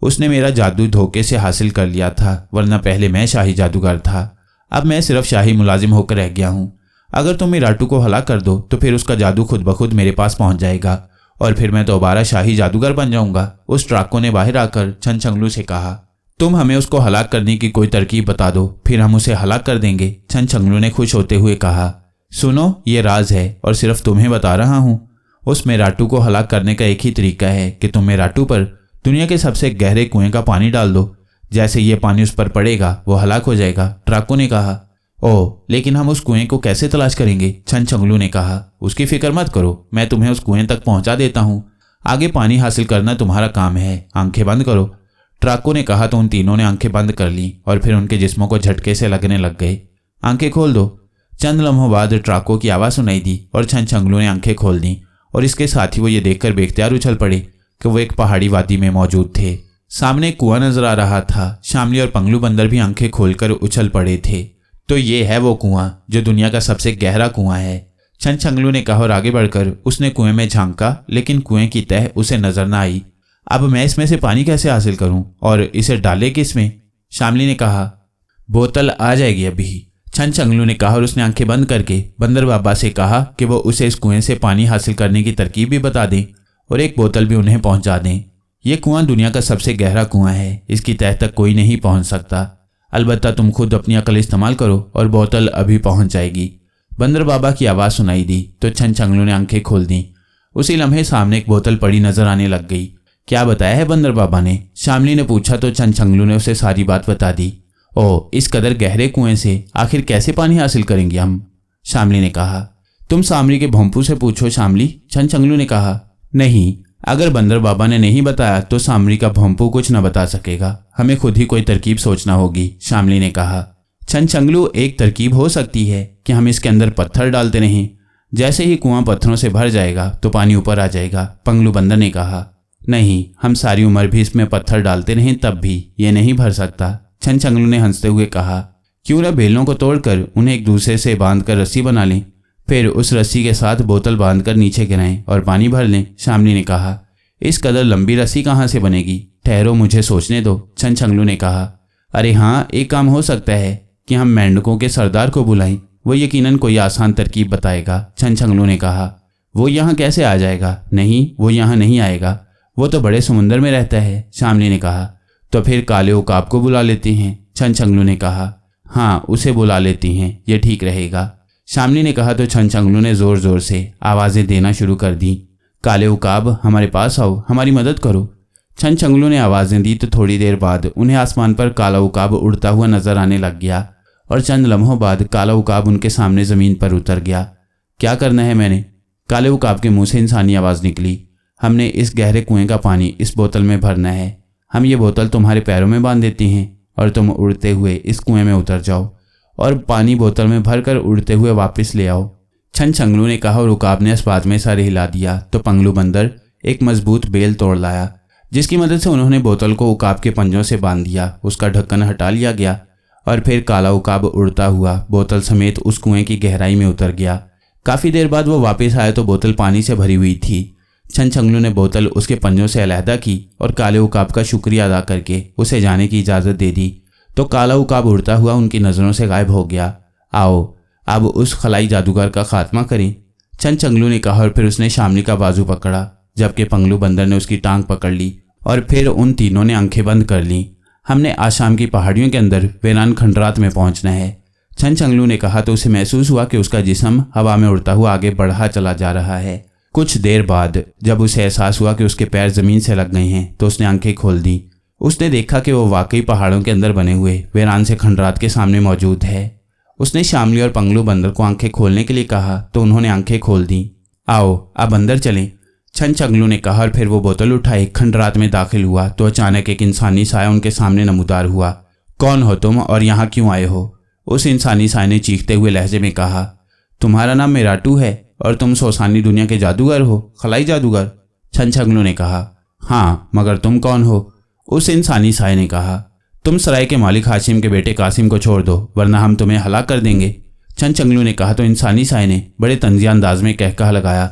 उसने मेरा जादू धोखे से हासिल कर लिया था, वरना पहले मैं शाही जादूगर था, अब मैं सिर्फ शाही मुलाजिम होकर रह गया हूँ। अगर तुम मेराटू को हलाक कर दो तो फिर उसका जादू खुद ब खुद मेरे पास पहुंच जाएगा और फिर मैं दोबारा शाही जादूगर बन जाऊंगा। उस ट्राको ने बाहर आकर छनछंगलू से कहा। तुम हमें उसको हलाक करने की कोई तरकीब बता दो, फिर हम उसे हलाक कर देंगे, छनछंगलू ने खुश होते हुए कहा। सुनो, ये राज है और सिर्फ तुम्हें बता रहा हूँ। उस मेराटू को हलाक करने का एक ही तरीका है कि तुम मेराटू पर दुनिया के सबसे गहरे कुएं का पानी डाल दो, जैसे ये पानी उस पर पड़ेगा वो हलाक हो जाएगा, ट्राको ने कहा। ओह, लेकिन हम उस कुएं को कैसे तलाश करेंगे, छनछंगलू ने कहा। उसकी फिक्र मत करो, मैं तुम्हें उस कुएं तक पहुंचा देता हूँ, आगे पानी हासिल करना तुम्हारा काम है, आंखें बंद करो, ट्राको ने कहा। तो उन तीनों ने आंखें बंद कर ली और फिर उनके जिस्मों को झटके से लगने लग गए। आंखें खोल दो। चंद लम्हों बाद ट्राको की आवाज़ सुनाई दी और छनछंगलू ने आंखें खोल दी और इसके साथ ही वो ये देखकर बेख्तियार उछल पड़े कि वो एक पहाड़ी वादी में मौजूद थे। सामने कुआं नजर आ रहा था। शामली और पंगलू बंदर भी आंखें खोलकर उछल पड़े थे। तो ये है वो कुआं जो दुनिया का सबसे गहरा कुआं है, छनछंगलू ने कहा और आगे बढ़कर उसने कुएं में झांका, लेकिन कुएं की तह उसे नजर न आई। अब मैं इसमें से पानी कैसे हासिल करूं और इसे डाले किसमें, शामली ने कहा। बोतल आ जाएगी अभी, छनछंगलू ने कहा और उसने आंखें बंद करके बंदर बाबा से कहा कि वो उसे इस कुएं से पानी हासिल करने की तरकीब भी बता दें और एक बोतल भी उन्हें पहुंचा दें। यह कुआं दुनिया का सबसे गहरा कुआं है, इसकी तह तक कोई नहीं पहुंच सकता। अलबत्ता तुम खुद अपनी अकल इस्तेमाल करो और बोतल अभी पहुंच जाएगी। बंदर बाबा की आवाज़ सुनाई दी तो छनछंगलू ने आंखें खोल दी। उसी लम्हे सामने एक बोतल पड़ी नजर आने लग गई। क्या बताया है बंदर बाबा ने? शामली ने पूछा तो छनछंगलू ने उसे सारी बात बता दी। ओ, इस कदर गहरे कुएं से आखिर कैसे पानी हासिल करेंगे हम? शामली ने कहा। तुम सामरी के भोंपू से पूछो शामली, छनछंगलू ने कहा। नहीं, अगर बंदर बाबा ने नहीं बताया तो सामरी का भोंपू कुछ न बता सकेगा, हमें खुद ही कोई तरकीब सोचना होगी, शामली ने कहा। छनछंगलू, एक तरकीब हो सकती है कि हम इसके अंदर पत्थर डालते रहें, जैसे ही कुआं पत्थरों से भर जाएगा तो पानी ऊपर आ जाएगा, पंगलू बंदर ने कहा। नहीं, हम सारी उम्र भी इसमें पत्थर डालते रहें तब भी ये नहीं भर सकता, छनछंगलू ने हंसते हुए कहा। क्यों न बेलों को तोड़कर उन्हें एक दूसरे से बांधकर रस्सी बना लें, फिर उस रस्सी के साथ बोतल बांधकर नीचे गिराएं और पानी भर लें, शामली ने कहा। इस कदर लंबी रस्सी कहाँ से बनेगी? ठहरो, मुझे सोचने दो, छनछंगलू ने कहा। अरे हाँ, एक काम हो सकता है कि हम मेंढकों के सरदार को बुलाएं, वो यकीनन कोई आसान तरकीब बताएगा, छनछंगलू ने कहा। वो यहाँ कैसे आ जाएगा? नहीं, वो यहाँ नहीं आएगा, वो तो बड़े समुंदर में रहता है, शामली ने कहा। तो फिर काले उकाब को बुला लेते हैं, छनछंगलू ने कहा। हाँ, उसे बुला लेती हैं, ये ठीक रहेगा, शामली ने कहा। तो छनछंगलू ने जोर जोर से आवाज़ें देना शुरू कर दी। काले उकाब, हमारे पास आओ, हमारी मदद करो। छनछंगलू ने आवाज़ें दी तो थोड़ी देर बाद उन्हें आसमान पर काला उकाब उड़ता हुआ नजर आने लग गया और चंद लम्हों बाद काला उकाब उनके सामने ज़मीन पर उतर गया। क्या करना है मैंने? काले उकाब के मुंह से इंसानी आवाज़ निकली। हमने इस गहरे कुएं का पानी इस बोतल में भरना है। हम ये बोतल तुम्हारे पैरों में बांध देती हैं और तुम उड़ते हुए इस कुएं में उतर जाओ और पानी बोतल में भरकर उड़ते हुए वापस ले आओ, छनछंगलू ने कहा। और उकाब ने इस बात में सर हिला दिया तो पंगलू बंदर एक मजबूत बेल तोड़ लाया, जिसकी मदद से उन्होंने बोतल को उकाब के पंजों से बांध दिया। उसका ढक्कन हटा लिया गया और फिर काला उकाब उड़ता हुआ बोतल समेत उस कुएं की गहराई में उतर गया। काफ़ी देर बाद वो वापस आया तो बोतल पानी से भरी हुई थी। छनछंगलू ने बोतल उसके पंजों से अलहदा की और काले उकाब का शुक्रिया अदा करके उसे जाने की इजाज़त दे दी तो काला उकाब उड़ता हुआ उनकी नज़रों से गायब हो गया। आओ अब उस खलाई जादूगर का खात्मा करें, छनछंगलू ने कहा। और फिर उसने शामली का बाजू पकड़ा, जबकि पंगलू बंदर ने उसकी टांग पकड़ ली और फिर उन तीनों ने आंखें बंद कर लीं। हमने आसाम की पहाड़ियों के अंदर वीरान खंडरात में पहुंचना है, छनछंगलू ने कहा। तो उसे महसूस हुआ कि उसका जिस्म हवा में उड़ता हुआ आगे बढ़ा चला जा रहा है। कुछ देर बाद जब उसे एहसास हुआ कि उसके पैर ज़मीन से लग गए हैं तो उसने आंखें खोल दी। उसने देखा कि वो वाकई पहाड़ों के अंदर बने हुए वीरान से खंडरात के सामने मौजूद है। उसने शामली और पंगलू बंदर को आंखें खोलने के लिए कहा तो उन्होंने आंखें खोल दी। आओ अब अंदर चलें, छनछंगलू ने कहा। और फिर वो बोतल उठाए खंडरात में दाखिल हुआ तो अचानक एक इंसानी साया उनके सामने नमूदार हुआ। कौन हो तुम और यहाँ क्यों आए हो? उस इंसानी साये ने चीखते हुए लहजे में कहा। तुम्हारा नाम मेराटू है और तुम सोसानी दुनिया के जादूगर हो, खलाई जादूगर, छनछंगलू ने कहा। हाँ, मगर तुम कौन हो? उस इंसानी साये ने कहा। तुम सराय के मालिक हाशिम के बेटे कासिम को छोड़ दो वरना हम तुम्हें हलाक कर देंगे, छनछंगलू ने कहा। तो इंसानी साये ने बड़े तंजिया अंदाज में कहकहा लगाया।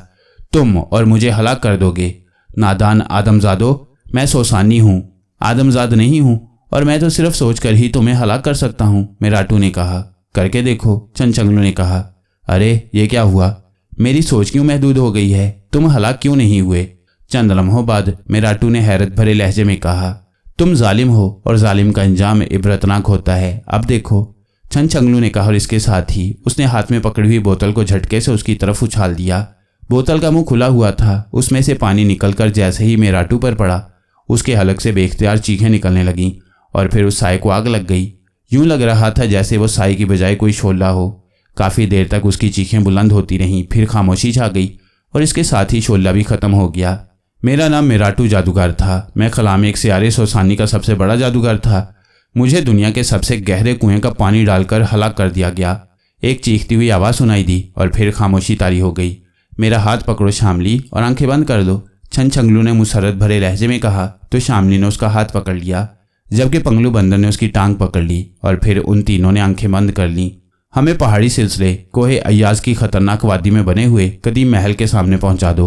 तुम और मुझे हलाक कर दोगे? नादान आदमजादो, मैं सोसानी हूँ, आदमजाद नहीं हूँ, और मैं तो सिर्फ सोचकर ही तुम्हें हलाक कर सकता हूँ, मेराटू ने कहा। करके देखो, छनछंगलू ने कहा। अरे ये क्या हुआ? मेरी सोच क्यों महदूद हो गई है? तुम हलाक क्यों नहीं हुए? चंद लम्हों बाद मेराटू ने हैरत भरे लहजे में कहा। तुम जालिम हो और जालिम का अंजाम इबरतनाक होता है, अब देखो, छनछंगलू ने कहा। और इसके साथ ही उसने हाथ में पकड़ी हुई बोतल को झटके से उसकी तरफ उछाल दिया। बोतल का मुंह खुला हुआ था, उसमें से पानी निकलकर जैसे ही मेराटू पर पड़ा उसके हलक से बेख्तियार चीखें निकलने लगीं और फिर उस साए को आग लग गई। यूं लग रहा था जैसे वो साए की बजाय कोई शोला हो। काफ़ी देर तक उसकी चीखें बुलंद होती रहीं, फिर खामोशी छा गई और इसके साथ ही शोला भी ख़त्म हो गया। मेरा नाम मेराटू जादूगर था। मैं खलाम एक सियारे सोसानी का सबसे बड़ा जादूगर था। मुझे दुनिया के सबसे गहरे कुएं का पानी डालकर हलाक कर दिया गया। एक चीखती हुई आवाज़ सुनाई दी और फिर खामोशी तारी हो गई। मेरा हाथ पकड़ो शामली और आंखें बंद कर दो, छनछंगलू ने मुसरत भरे लहजे में कहा। तो शामली ने उसका हाथ पकड़ लिया जबकि पंगलू बंदर ने उसकी टांग पकड़ ली और फिर उन तीनों ने आंखें बंद कर लीं। हमें पहाड़ी सिलसिले कोहे अय्याज की खतरनाक वादी में बने हुए कदीम महल के सामने पहुंचा दो,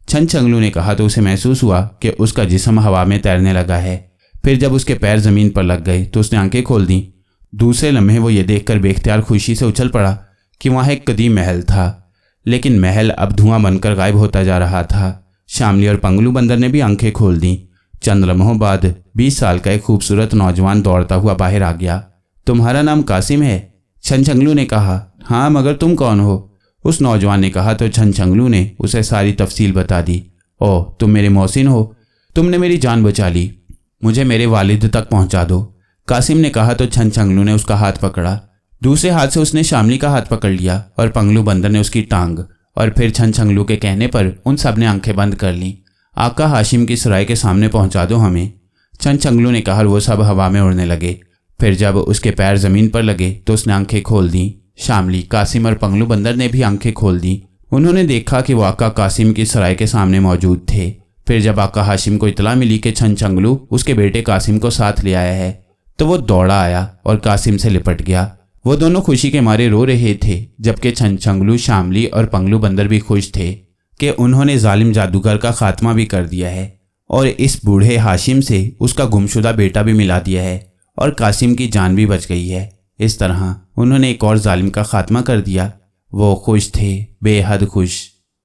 छनछंगलू ने कहा। तो उसे महसूस हुआ कि उसका जिस्म हवा में तैरने लगा है। फिर जब उसके पैर ज़मीन पर लग गए तो उसने आंखें खोल दी। दूसरे लम्हे वो ये देखकर बेख्तियार खुशी से उछल पड़ा कि वहाँ एक कदीम महल था, लेकिन महल अब धुआं बनकर गायब होता जा रहा था। शामली और पंगलू बंदर ने भी आंखें खोल दी। चंद लम्हों बाद 20 साल का एक खूबसूरत नौजवान दौड़ता हुआ बाहर आ गया। तुम्हारा नाम कासिम है? छनछंगलू ने कहा। हाँ, मगर तुम कौन हो? उस नौजवान ने कहा तो छनछंगलू ने उसे सारी तफसील बता दी। ओह, तुम मेरे मोहसिन हो, तुमने मेरी जान बचा ली, मुझे मेरे वालिद तक पहुंचा दो, कासिम ने कहा तो छनछंगलू ने उसका हाथ पकड़ा। दूसरे हाथ से उसने शामली का हाथ पकड़ लिया और पंगलू बंदर ने उसकी टांग, और फिर छनछंगलू के कहने पर उन सब ने आंखें बंद कर लीं। आका हाशिम की सराय के सामने पहुंचा दो हमें, छनछंगलू ने कहा। वो सब हवा में उड़ने लगे। फिर जब उसके पैर जमीन पर लगे तो उसने आंखें खोल दी। शामली, कासिम और पंगलू बंदर ने भी आंखें खोल दी। उन्होंने देखा कि वो आका कासिम की सराय के सामने मौजूद थे। फिर जब आका हाशिम को इतला मिली कि छनछंगलू उसके बेटे कासिम को साथ ले आया है तो वो दौड़ा आया और कासिम से लिपट गया। वो दोनों खुशी के मारे रो रहे थे, जबकि छनछंगलू, शामली और पंगलू बंदर भी खुश थे कि उन्होंने जालिम जादूगर का खात्मा भी कर दिया है और इस बूढ़े हाशिम से उसका गुमशुदा बेटा भी मिला दिया है और कासिम की जान भी बच गई है। इस तरह उन्होंने एक और जालिम का खात्मा कर दिया। वो खुश थे, बेहद खुश।